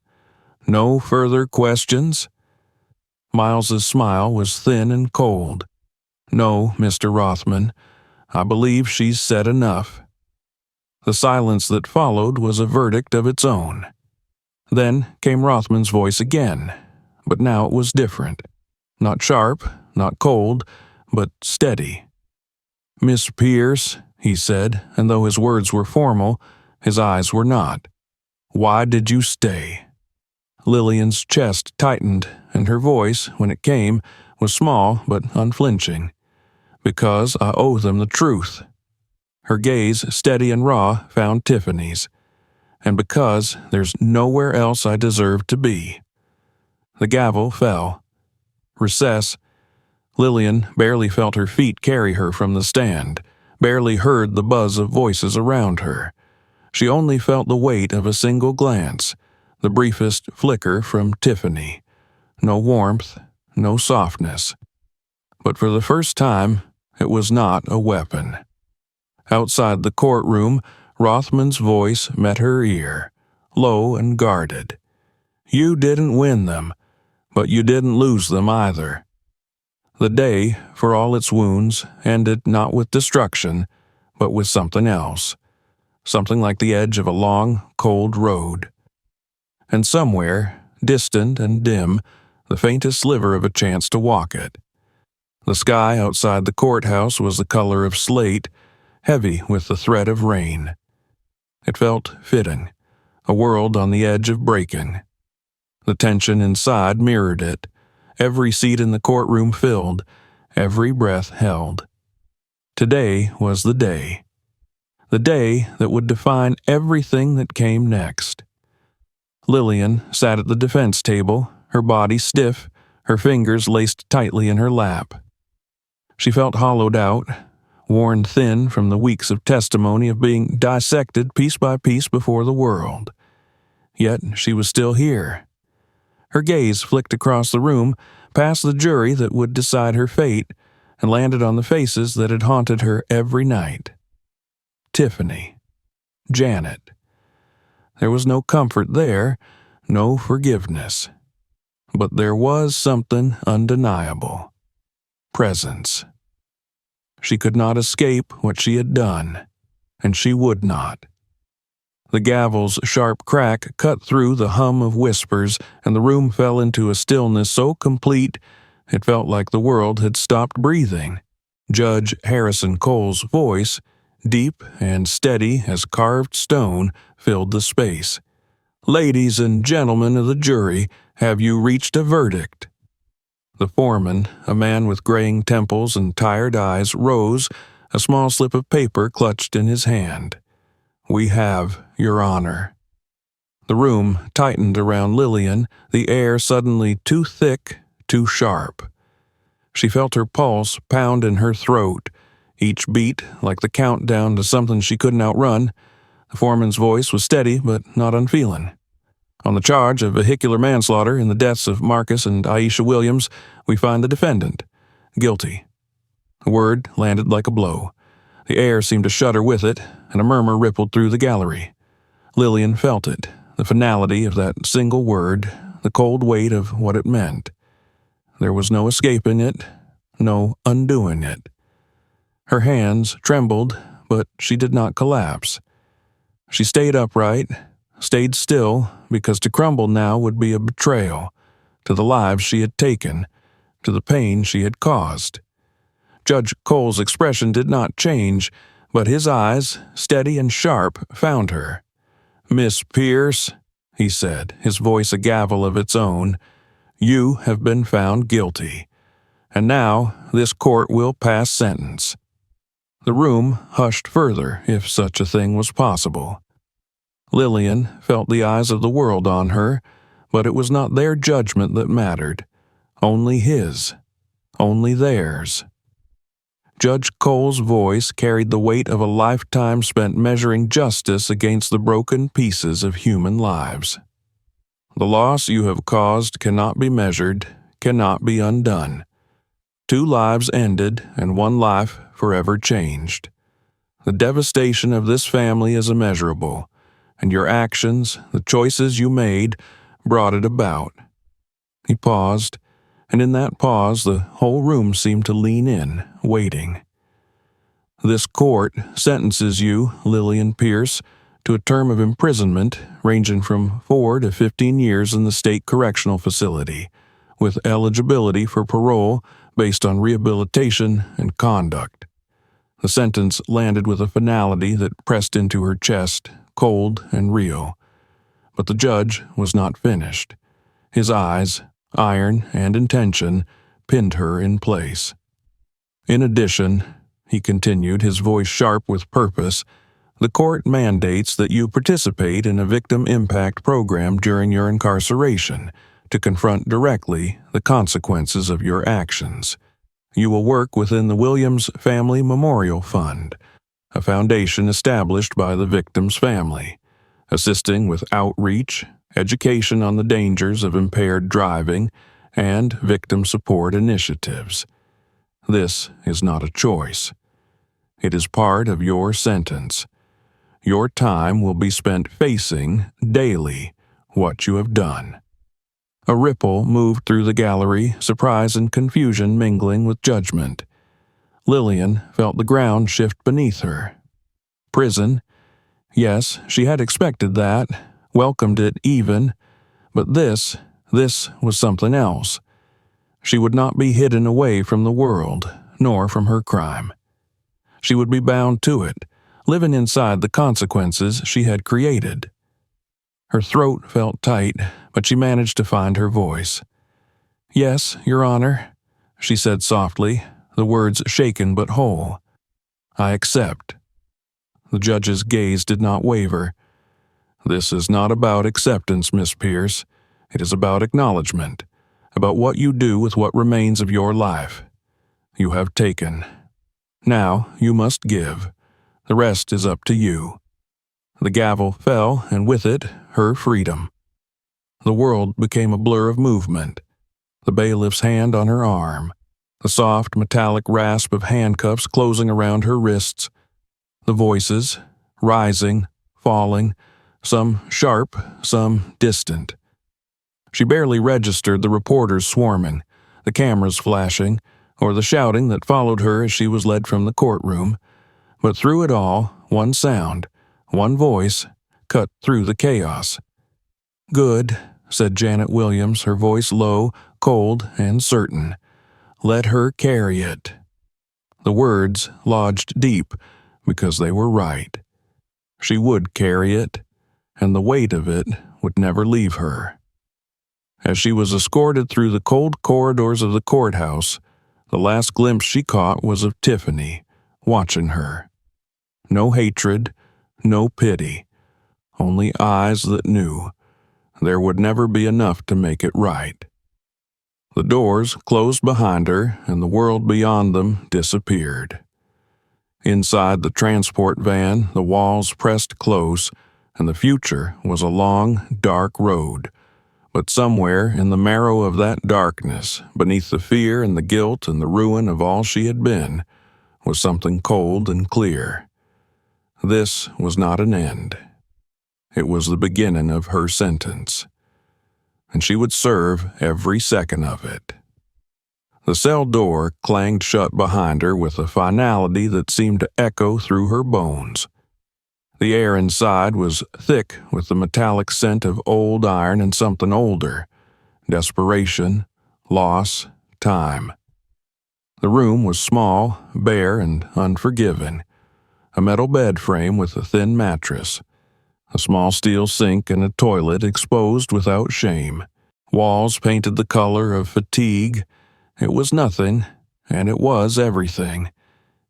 No further questions? Miles's smile was thin and cold. No, Mr. Rothman, I believe she's said enough. The silence that followed was a verdict of its own. Then came Rothman's voice again, but now it was different. Not sharp, not cold, but steady. Miss Pierce, he said, and though his words were formal, his eyes were not. Why did you stay? Lillian's chest tightened, and her voice, when it came, was small but unflinching. Because I owe them the truth. Her gaze, steady and raw, found Tiffany's. And because there's nowhere else I deserve to be. The gavel fell. Recess. Lillian barely felt her feet carry her from the stand, barely heard the buzz of voices around her. She only felt the weight of a single glance, the briefest flicker from Tiffany. No warmth, no softness. But for the first time, it was not a weapon. Outside the courtroom, Rothman's voice met her ear, low and guarded. You didn't win them, but you didn't lose them either. The day, for all its wounds, ended not with destruction, but with something else. Something like the edge of a long, cold road. And somewhere, distant and dim, the faintest sliver of a chance to walk it. The sky outside the courthouse was the color of slate, heavy with the threat of rain. It felt fitting, a world on the edge of breaking. The tension inside mirrored it, every seat in the courtroom filled, every breath held. Today was the day that would define everything that came next. Lillian sat at the defense table, her body stiff, her fingers laced tightly in her lap. She felt hollowed out, worn thin from the weeks of testimony of being dissected piece by piece before the world. Yet she was still here. Her gaze flicked across the room, past the jury that would decide her fate, and landed on the faces that had haunted her every night. Tiffany. Janet. There was no comfort there, no forgiveness. But there was something undeniable. Presence. She could not escape what she had done, and she would not. The gavel's sharp crack cut through the hum of whispers, and the room fell into a stillness so complete it felt like the world had stopped breathing. Judge Harrison Cole's voice, deep and steady as carved stone, filled the space. Ladies and gentlemen of the jury, have you reached a verdict? The foreman, a man with graying temples and tired eyes, rose, a small slip of paper clutched in his hand. We have, Your Honor. The room tightened around Lillian, the air suddenly too thick, too sharp. She felt her pulse pound in her throat, each beat like the countdown to something she couldn't outrun. The foreman's voice was steady but not unfeeling. On the charge of vehicular manslaughter in the deaths of Marcus and Aisha Williams, we find the defendant guilty. The word landed like a blow. The air seemed to shudder with it, and a murmur rippled through the gallery. Lillian felt it, the finality of that single word, the cold weight of what it meant. There was no escaping it, no undoing it. Her hands trembled, but she did not collapse. She stayed upright, stayed still, because to crumble now would be a betrayal to the lives she had taken, to the pain she had caused. Judge Cole's expression did not change, but his eyes, steady and sharp, found her. Miss Pierce, he said, his voice a gavel of its own, you have been found guilty, and now this court will pass sentence. The room hushed further, if such a thing was possible. Lillian felt the eyes of the world on her, but it was not their judgment that mattered. Only his. Only theirs. Judge Cole's voice carried the weight of a lifetime spent measuring justice against the broken pieces of human lives. The loss you have caused cannot be measured, cannot be undone. 2 lives ended and 1 life forever changed. The devastation of this family is immeasurable, and your actions, the choices you made, brought it about. He paused, and in that pause the whole room seemed to lean in, waiting. This court sentences you, Lillian Pierce, to a term of imprisonment ranging from 4 to 15 years in the state correctional facility, with eligibility for parole based on rehabilitation and conduct. The sentence landed with a finality that pressed into her chest, cold and real. But the judge was not finished. His eyes, iron and intention, pinned her in place. In addition, he continued, his voice sharp with purpose, the court mandates that you participate in a victim impact program during your incarceration to confront directly the consequences of your actions. You will work within the Williams Family Memorial Fund, a foundation established by the victim's family, assisting with outreach, education on the dangers of impaired driving, and victim support initiatives. This is not a choice. It is part of your sentence. Your time will be spent facing, daily, what you have done. A ripple moved through the gallery, surprise and confusion mingling with judgment. Lillian felt the ground shift beneath her. Prison? Yes, she had expected that, welcomed it even, but this was something else. She would not be hidden away from the world, nor from her crime. She would be bound to it, living inside the consequences she had created. Her throat felt tight, but she managed to find her voice. "Yes, Your Honor," she said softly, the words shaken but whole. "I accept." The judge's gaze did not waver. "This is not about acceptance, Miss Pierce. It is about acknowledgement, about what you do with what remains of your life. You have taken. Now you must give. The rest is up to you." The gavel fell, and with it, her freedom. The world became a blur of movement. The bailiff's hand on her arm, the soft metallic rasp of handcuffs closing around her wrists, the voices, rising, falling, some sharp, some distant. She barely registered the reporters swarming, the cameras flashing, or the shouting that followed her as she was led from the courtroom, but through it all, one sound, one voice, cut through the chaos. "Good," said Janet Williams, her voice low, cold, and certain. "Let her carry it." The words lodged deep because they were right. She would carry it, and the weight of it would never leave her. As she was escorted through the cold corridors of the courthouse, the last glimpse she caught was of Tiffany, watching her. No hatred, no pity, only eyes that knew there would never be enough to make it right. The doors closed behind her, and the world beyond them disappeared. Inside the transport van, the walls pressed close, and the future was a long, dark road. But somewhere in the marrow of that darkness, beneath the fear and the guilt and the ruin of all she had been, was something cold and clear. This was not an end. It was the beginning of her sentence, and she would serve every second of it. The cell door clanged shut behind her with a finality that seemed to echo through her bones. The air inside was thick with the metallic scent of old iron and something older, desperation, loss, time. The room was small, bare, and unforgiving. A metal bed frame with a thin mattress, a small steel sink and a toilet exposed without shame. Walls painted the color of fatigue. It was nothing, and it was everything.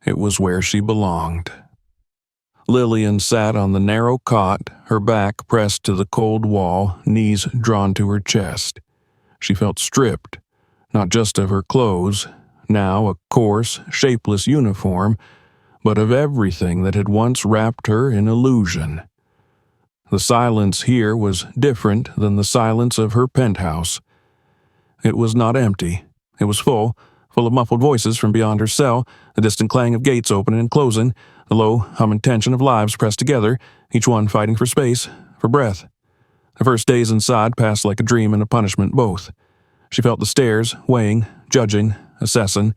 It was where she belonged. Lillian sat on the narrow cot, her back pressed to the cold wall, knees drawn to her chest. She felt stripped, not just of her clothes, now a coarse, shapeless uniform, but of everything that had once wrapped her in illusion. The silence here was different than the silence of her penthouse. It was not empty. It was full of muffled voices from beyond her cell, the distant clang of gates opening and closing, the low humming tension of lives pressed together, each one fighting for space, for breath. The first days inside passed like a dream and a punishment both. She felt the stares, weighing, judging, assessing.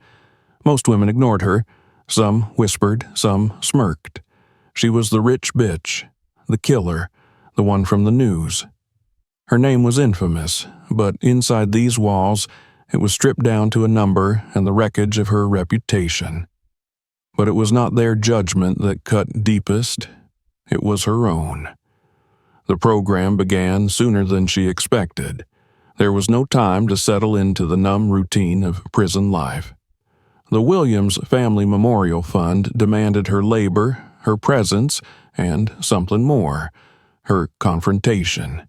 Most women ignored her. Some whispered, some smirked. She was the rich bitch, the killer, the one from the news. Her name was infamous, but inside these walls, it was stripped down to a number and the wreckage of her reputation. But it was not their judgment that cut deepest. It was her own. The program began sooner than she expected. There was no time to settle into the numb routine of prison life. The Williams Family Memorial Fund demanded her labor, her presence, and something more, her confrontation.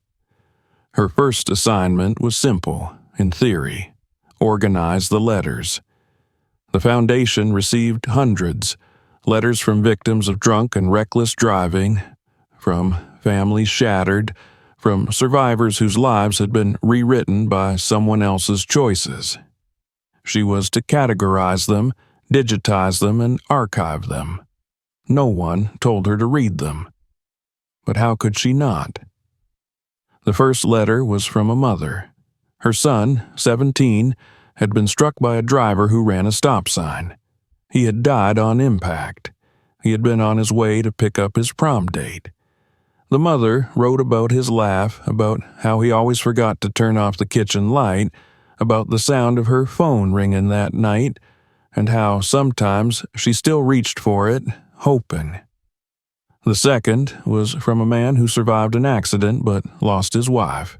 Her first assignment was simple, in theory: organize the letters. The foundation received hundreds, letters from victims of drunk and reckless driving, from families shattered, from survivors whose lives had been rewritten by someone else's choices. She was to categorize them, digitize them, and archive them. No one told her to read them. But how could she not? The first letter was from a mother. Her son, 17, had been struck by a driver who ran a stop sign. He had died on impact. He had been on his way to pick up his prom date. The mother wrote about his laugh, about how he always forgot to turn off the kitchen light, about the sound of her phone ringing that night, and how sometimes she still reached for it, hoping. The second was from a man who survived an accident but lost his wife.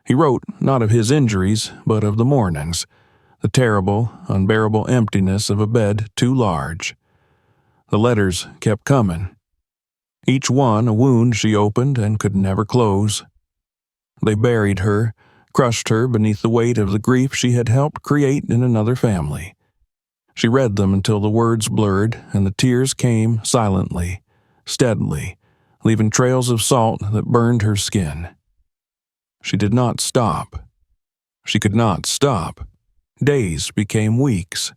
He wrote not of his injuries, but of the mornings, the terrible, unbearable emptiness of a bed too large. The letters kept coming. Each one a wound she opened and could never close. They buried her, crushed her beneath the weight of the grief she had helped create in another family. She read them until the words blurred and the tears came silently, steadily, leaving trails of salt that burned her skin. She did not stop. She could not stop. Days became weeks.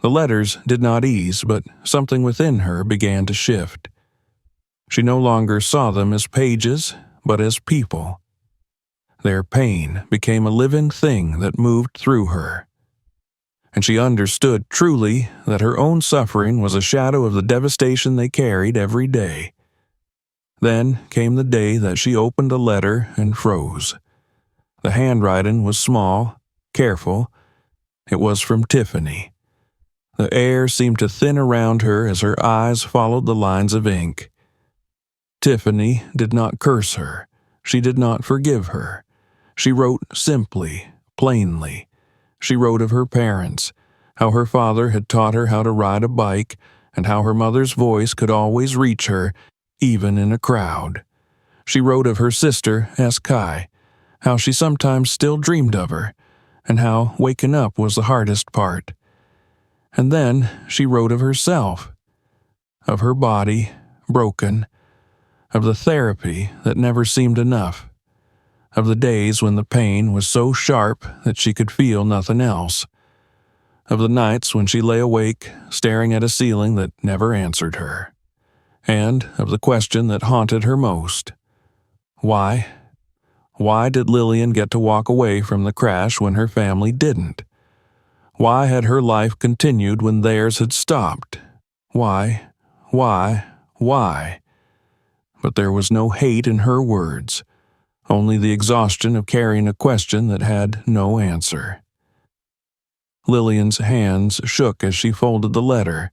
The letters did not ease, but something within her began to shift. She no longer saw them as pages, but as people. Their pain became a living thing that moved through her. And she understood truly that her own suffering was a shadow of the devastation they carried every day. Then came the day that she opened a letter and froze. The handwriting was small, careful. It was from Tiffany. The air seemed to thin around her as her eyes followed the lines of ink. Tiffany did not curse her. She did not forgive her. She wrote simply, plainly. She wrote of her parents, how her father had taught her how to ride a bike, and how her mother's voice could always reach her, even in a crowd. She wrote of her sister, Kai, how she sometimes still dreamed of her, and how waking up was the hardest part. And then she wrote of herself, of her body, broken, of the therapy that never seemed enough, of the days when the pain was so sharp that she could feel nothing else, of the nights when she lay awake, staring at a ceiling that never answered her, and of the question that haunted her most. Why? Why did Lillian get to walk away from the crash when her family didn't? Why had her life continued when theirs had stopped? Why? But there was no hate in her words, only the exhaustion of carrying a question that had no answer. Lillian's hands shook as she folded the letter.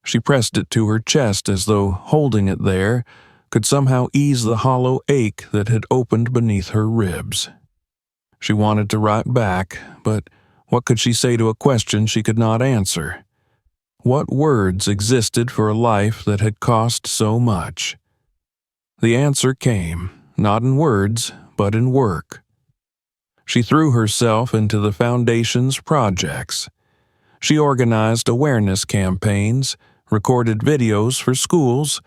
She pressed it to her chest as though holding it there could somehow ease the hollow ache that had opened beneath her ribs. She wanted to write back, but what could she say to a question she could not answer? What words existed for a life that had cost so much? The answer came, not in words, but in work. She threw herself into the Foundation's projects. She organized awareness campaigns, recorded videos for schools,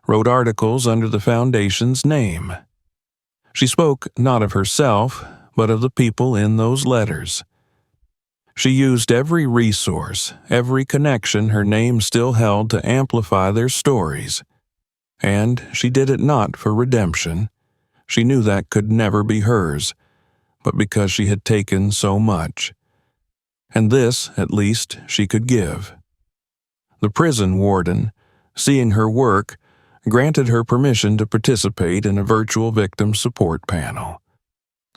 wrote articles under the Foundation's name. She spoke not of herself, but of the people in those letters. She used every resource, every connection her name still held to amplify their stories. And she did it not for redemption. She knew that could never be hers, but because she had taken so much. And this, at least, she could give. The prison warden, seeing her work, granted her permission to participate in a virtual victim support panel.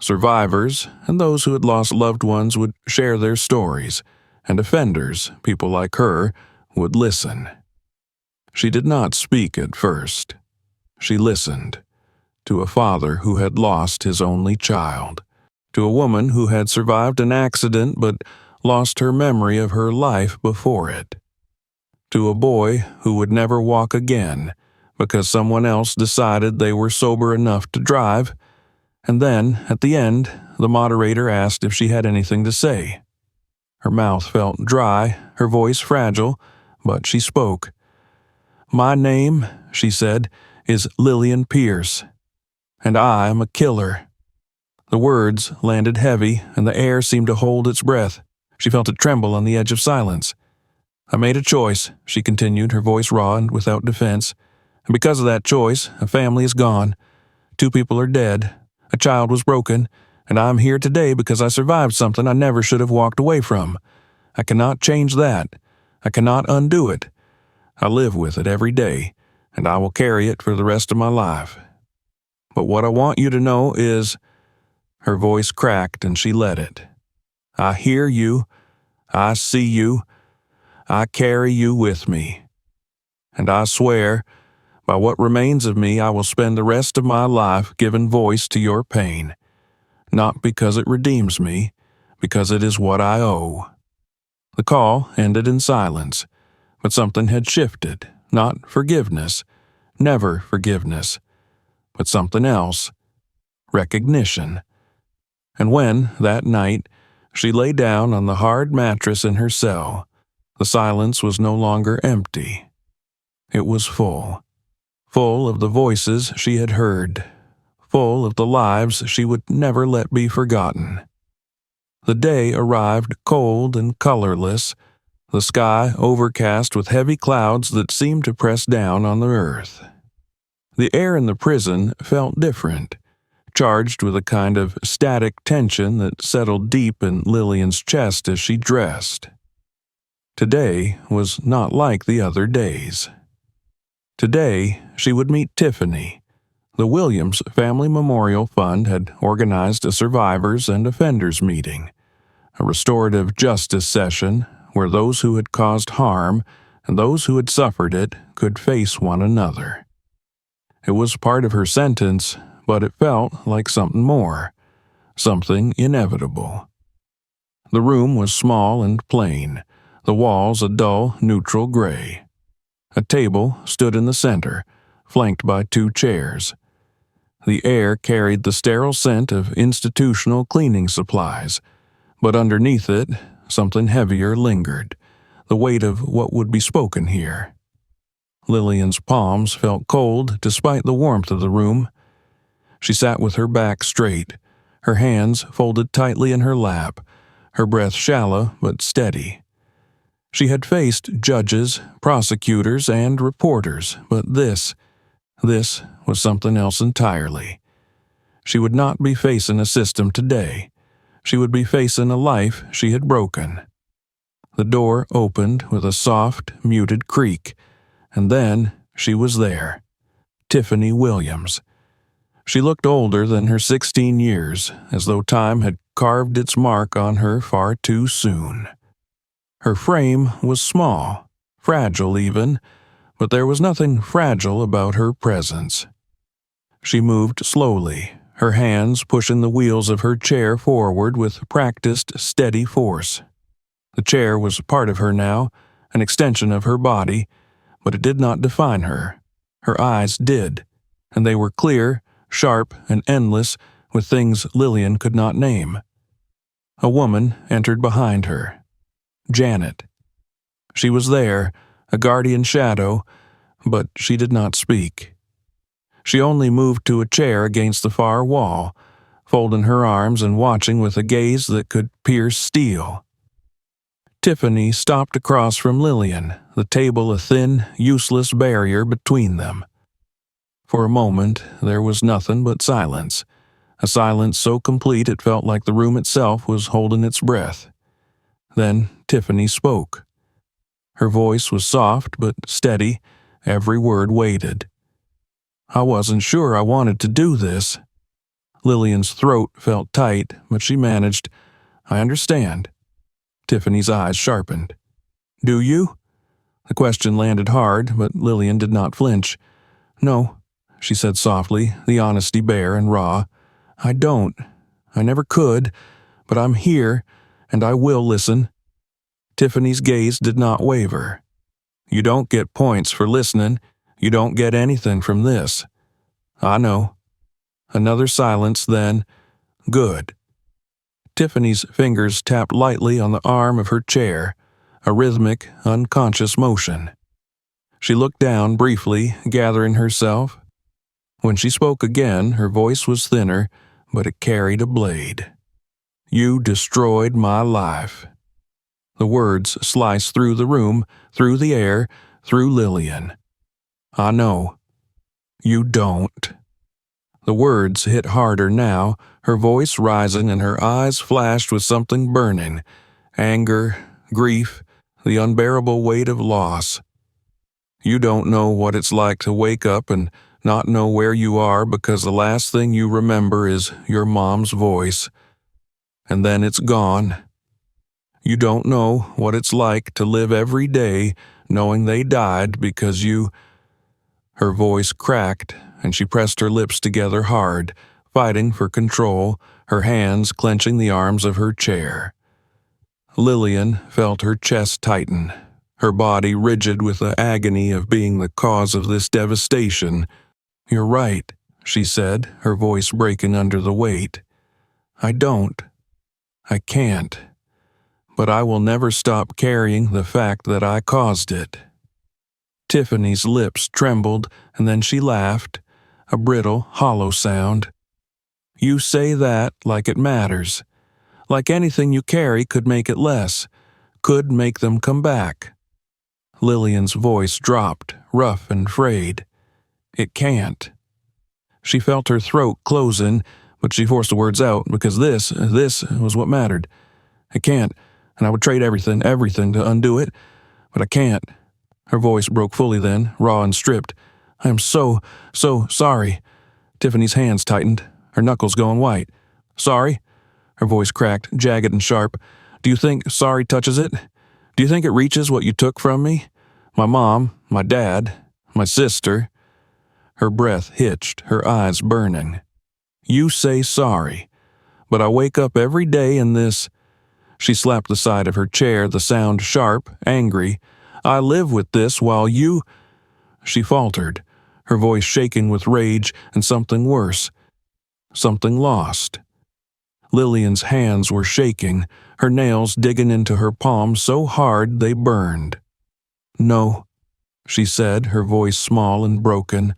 Survivors and those who had lost loved ones would share their stories, and offenders, people like her, would listen. She did not speak at first. She listened to a father who had lost his only child, to a woman who had survived an accident but lost her memory of her life before it, to a boy who would never walk again because someone else decided they were sober enough to drive. And then, at the end, the moderator asked if she had anything to say. Her mouth felt dry, her voice fragile, but she spoke. "My name," she said, "is Lillian Pierce, and I am a killer." The words landed heavy, and the air seemed to hold its breath. She felt it tremble on the edge of silence. "I made a choice," she continued, her voice raw and without defense. "And because of that choice, a family is gone. 2 people are dead. A child was broken, and I'm here today because I survived something I never should have walked away from. I cannot change that. I cannot undo it. I live with it every day, and I will carry it for the rest of my life. But what I want you to know is—" Her voice cracked and she let it. "I hear you. I see you. I carry you with me. And I swear, by what remains of me, I will spend the rest of my life giving voice to your pain, not because it redeems me, because it is what I owe." The call ended in silence, but something had shifted, not forgiveness, never forgiveness, but something else, recognition. And when, that night, she lay down on the hard mattress in her cell, the silence was no longer empty. It was full. Full of the voices she had heard, full of the lives she would never let be forgotten. The day arrived cold and colorless, the sky overcast with heavy clouds that seemed to press down on the earth. The air in the prison felt different, charged with a kind of static tension that settled deep in Lillian's chest as she dressed. Today was not like the other days. Today, she would meet Tiffany. The Williams Family Memorial Fund had organized a survivors and offenders meeting, a restorative justice session where those who had caused harm and those who had suffered it could face one another. It was part of her sentence, but it felt like something more, something inevitable. The room was small and plain, the walls a dull, neutral gray. A table stood in the center, flanked by 2 chairs. The air carried the sterile scent of institutional cleaning supplies, but underneath it, something heavier lingered, the weight of what would be spoken here. Lillian's palms felt cold despite the warmth of the room. She sat with her back straight, her hands folded tightly in her lap, her breath shallow but steady. She had faced judges, prosecutors, and reporters, but this was something else entirely. She would not be facing a system today. She would be facing a life she had broken. The door opened with a soft, muted creak, and then she was there. Tiffany Williams. She looked older than her 16 years, as though time had carved its mark on her far too soon. Her frame was small, fragile even, but there was nothing fragile about her presence. She moved slowly, her hands pushing the wheels of her chair forward with practiced, steady force. The chair was part of her now, an extension of her body, but it did not define her. Her eyes did, and they were clear, sharp, and endless with things Lillian could not name. A woman entered behind her. Janet. She was there, a guardian shadow, but she did not speak. She only moved to a chair against the far wall, folding her arms and watching with a gaze that could pierce steel. Tiffany stopped across from Lillian, the table a thin, useless barrier between them. For a moment, there was nothing but silence, a silence so complete it felt like the room itself was holding its breath. Then Tiffany spoke. Her voice was soft but steady, every word weighted. "I wasn't sure I wanted to do this." Lillian's throat felt tight, but she managed. "I understand." Tiffany's eyes sharpened. "Do you?" The question landed hard, but Lillian did not flinch. "No," she said softly, the honesty bare and raw. "I don't. I never could, but I'm here, and I will listen." Tiffany's gaze did not waver. "You don't get points for listening. You don't get anything from this." "I know." Another silence, then, "Good." Tiffany's fingers tapped lightly on the arm of her chair, a rhythmic, unconscious motion. She looked down briefly, gathering herself. When she spoke again, her voice was thinner, but it carried a blade. "You destroyed my life." The words sliced through the room, through the air, through Lillian. "I know." "You don't." The words hit harder now, her voice rising and her eyes flashed with something burning. Anger, grief, the unbearable weight of loss. "You don't know what it's like to wake up and not know where you are because the last thing you remember is your mom's voice. And then it's gone. You don't know what it's like to live every day knowing they died because you—" Her voice cracked, and she pressed her lips together hard, fighting for control, her hands clenching the arms of her chair. Lillian felt her chest tighten, her body rigid with the agony of being the cause of this devastation. "You're right," she said, her voice breaking under the weight. "I don't. I can't. But I will never stop carrying the fact that I caused it." Tiffany's lips trembled, and then she laughed, a brittle, hollow sound. "You say that like it matters. Like anything you carry could make it less, could make them come back." Lillian's voice dropped, rough and frayed. "It can't." She felt her throat closing, but she forced the words out because this was what mattered. "I can't, and I would trade everything to undo it, but I can't." Her voice broke fully then, raw and stripped. "I am so sorry." Tiffany's hands tightened, her knuckles going white. "Sorry?" Her voice cracked, jagged and sharp. "Do you think sorry touches it? Do you think it reaches what you took from me? My mom, my dad, my sister." Her breath hitched, her eyes burning. "You say sorry, but I wake up every day in this—" She slapped the side of her chair, the sound sharp, angry. "I live with this while you—" She faltered, her voice shaking with rage and something worse. Something lost. Lillian's hands were shaking, her nails digging into her palms so hard they burned. "No," she said, her voice small and broken.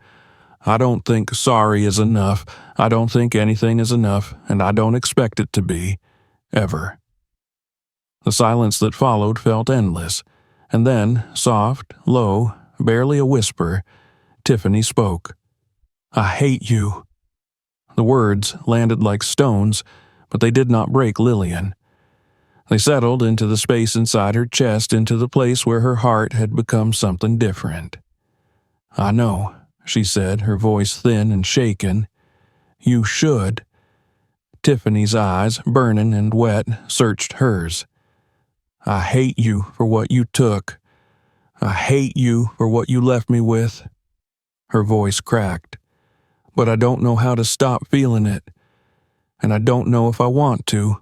"I don't think sorry is enough. I don't think anything is enough, and I don't expect it to be. Ever." The silence that followed felt endless, and then, soft, low, barely a whisper, Tiffany spoke. "I hate you." The words landed like stones, but they did not break Lillian. They settled into the space inside her chest, into the place where her heart had become something different. "I know," she said, her voice thin and shaken. "You should." Tiffany's eyes, burning and wet, searched hers. "I hate you for what you took. I hate you for what you left me with." Her voice cracked. "But I don't know how to stop feeling it. And I don't know if I want to."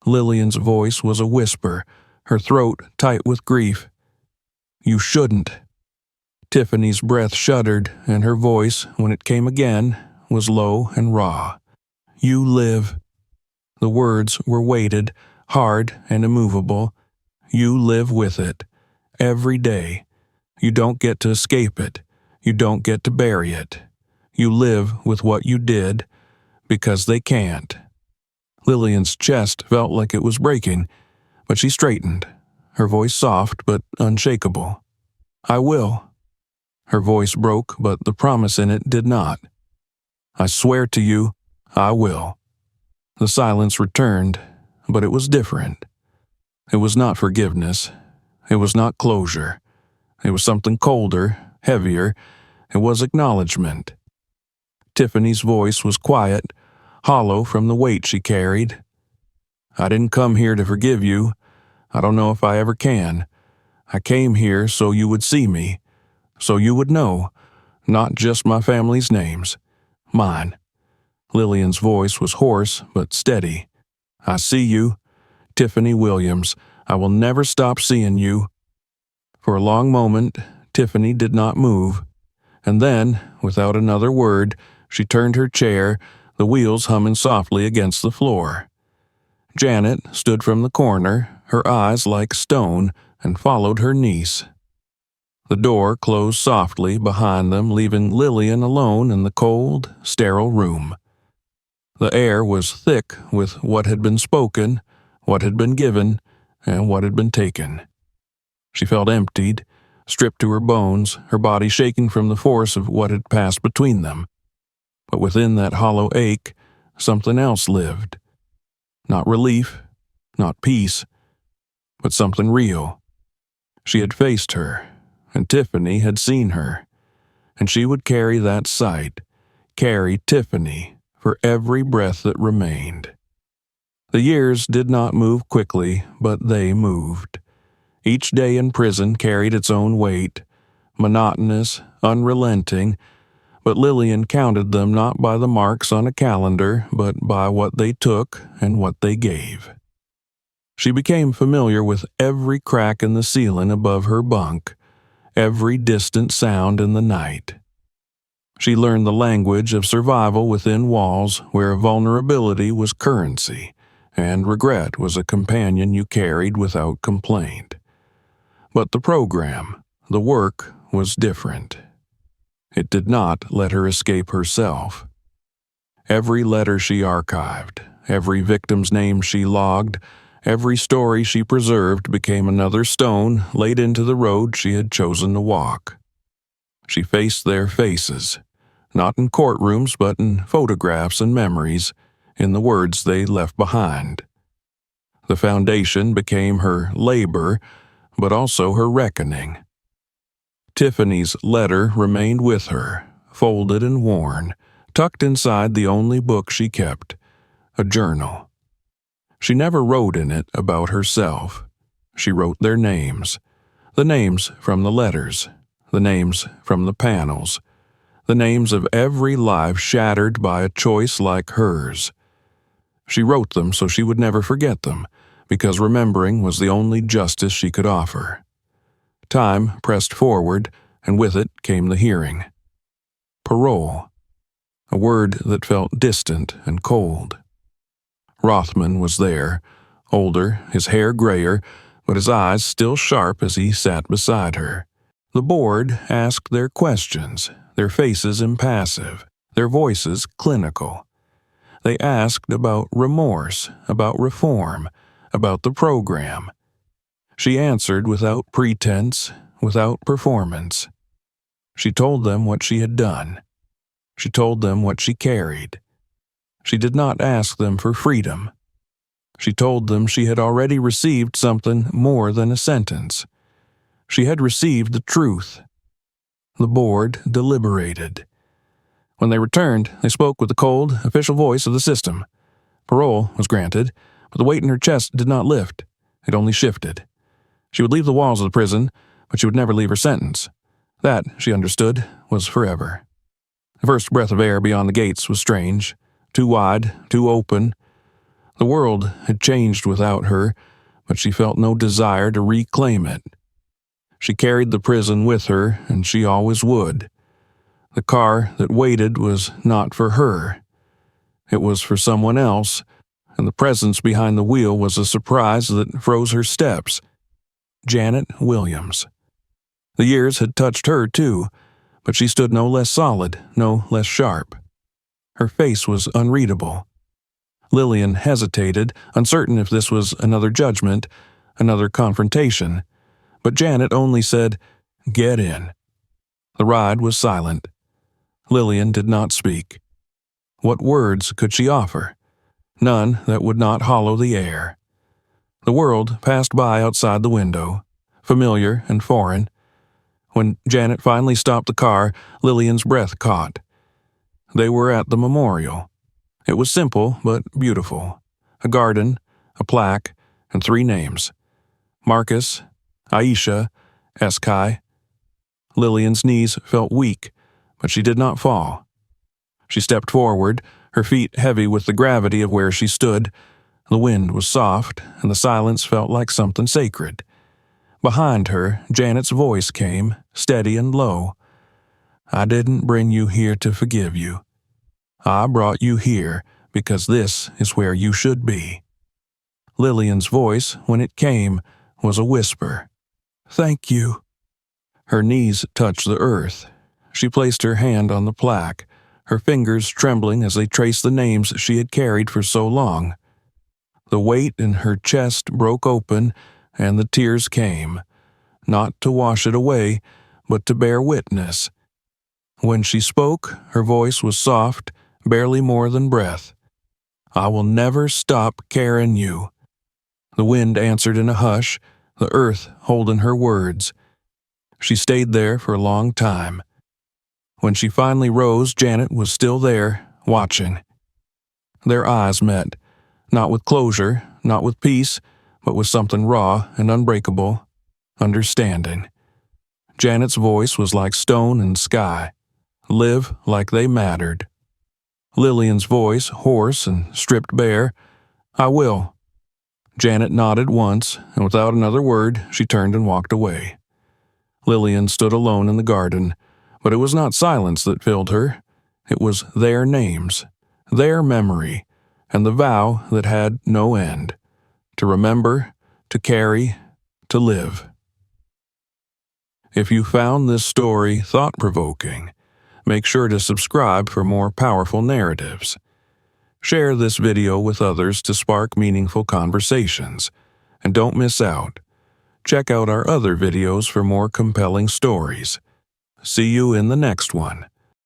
Lillian's voice was a whisper, her throat tight with grief. You shouldn't." Tiffany's breath shuddered, and her voice, when it came again, was low and raw. "You live." The words were weighted, hard and immovable. "You live with it. Every day. You don't get to escape it. You don't get to bury it. You live with what you did, because they can't." Lillian's chest felt like it was breaking, but she straightened, her voice soft but unshakable. "I will." Her voice broke, but the promise in it did not. "I swear to you, I will." The silence returned, but it was different. It was not forgiveness. It was not closure. It was something colder, heavier. It was acknowledgement. Tiffany's voice was quiet, hollow from the weight she carried. "I didn't come here to forgive you. I don't know if I ever can. I came here so you would see me, so you would know, not just my family's names, mine." Lillian's voice was hoarse but steady. "I see you, Tiffany Williams. I will never stop seeing you." For a long moment, Tiffany did not move, and then, without another word, she turned her chair, the wheels humming softly against the floor. Janet stood from the corner, her eyes like stone, and followed her niece. The door closed softly behind them, leaving Lillian alone in the cold, sterile room. The air was thick with what had been spoken, what had been given, and what had been taken. She felt emptied, stripped to her bones, her body shaking from the force of what had passed between them. But within that hollow ache, something else lived. Not relief, not peace, but something real. She had faced her, and Tiffany had seen her, and she would carry that sight, carry Tiffany for every breath that remained. The years did not move quickly, but they moved. Each day in prison carried its own weight, monotonous, unrelenting, but Lillian counted them not by the marks on a calendar, but by what they took and what they gave. She became familiar with every crack in the ceiling above her bunk, every distant sound in the night. She learned the language of survival within walls where vulnerability was currency, and regret was a companion you carried without complaint. But the program, the work, was different. It did not let her escape herself. Every letter she archived, every victim's name she logged, every story she preserved became another stone laid into the road she had chosen to walk. She faced their faces, not in courtrooms but in photographs and memories, in the words they left behind. The foundation became her labor, but also her reckoning. Tiffany's letter remained with her, folded and worn, tucked inside the only book she kept, a journal. She never wrote in it about herself. She wrote their names, the names from the letters, the names from the panels, the names of every life shattered by a choice like hers. She wrote them so she would never forget them, because remembering was the only justice she could offer. Time pressed forward, and with it came the hearing. Parole, a word that felt distant and cold. Rothman was there, older, his hair grayer, but his eyes still sharp as he sat beside her. The board asked their questions, their faces impassive, their voices clinical. They asked about remorse, about reform, about the program. She answered without pretense, without performance. She told them what she had done. She told them what she carried. She did not ask them for freedom. She told them she had already received something more than a sentence. She had received the truth. The board deliberated. When they returned, they spoke with the cold, official voice of the system. Parole was granted, but the weight in her chest did not lift. It only shifted. She would leave the walls of the prison, but she would never leave her sentence. That, she understood, was forever. The first breath of air beyond the gates was strange, too wide, too open. The world had changed without her, but she felt no desire to reclaim it. She carried the prison with her, and she always would. The car that waited was not for her. It was for someone else, and the presence behind the wheel was a surprise that froze her steps. Janet Williams. The years had touched her, too, but she stood no less solid, no less sharp. Her face was unreadable. Lillian hesitated, uncertain if this was another judgment, another confrontation, but Janet only said, "Get in." The ride was silent. Lillian did not speak. What words could she offer? None that would not hollow the air. The world passed by outside the window, familiar and foreign. When Janet finally stopped the car, Lillian's breath caught. They were at the memorial. It was simple but beautiful. A garden, a plaque, and 3 names. Marcus, Aisha, Eskai. Lillian's knees felt weak, but she did not fall. She stepped forward, her feet heavy with the gravity of where she stood. The wind was soft, and the silence felt like something sacred. Behind her, Janet's voice came, steady and low. "I didn't bring you here to forgive you. I brought you here because this is where you should be." Lillian's voice, when it came, was a whisper. "Thank you." Her knees touched the earth. She placed her hand on the plaque, her fingers trembling as they traced the names she had carried for so long. The weight in her chest broke open, and the tears came, not to wash it away, but to bear witness. When she spoke, her voice was soft, barely more than breath. "I will never stop caring you." The wind answered in a hush, the earth holding her words. She stayed there for a long time. When she finally rose, Janet was still there, watching. Their eyes met, not with closure, not with peace, but with something raw and unbreakable, understanding. Janet's voice was like stone and sky. Live like they mattered. Lillian's voice, hoarse and stripped bare. "I will." Janet nodded once, and without another word, she turned and walked away. Lillian stood alone in the garden, but it was not silence that filled her. It was their names, their memory, and the vow that had no end. To remember, to carry, to live. If you found this story thought-provoking, make sure to subscribe for more powerful narratives. Share this video with others to spark meaningful conversations. And don't miss out. Check out our other videos for more compelling stories. See you in the next one.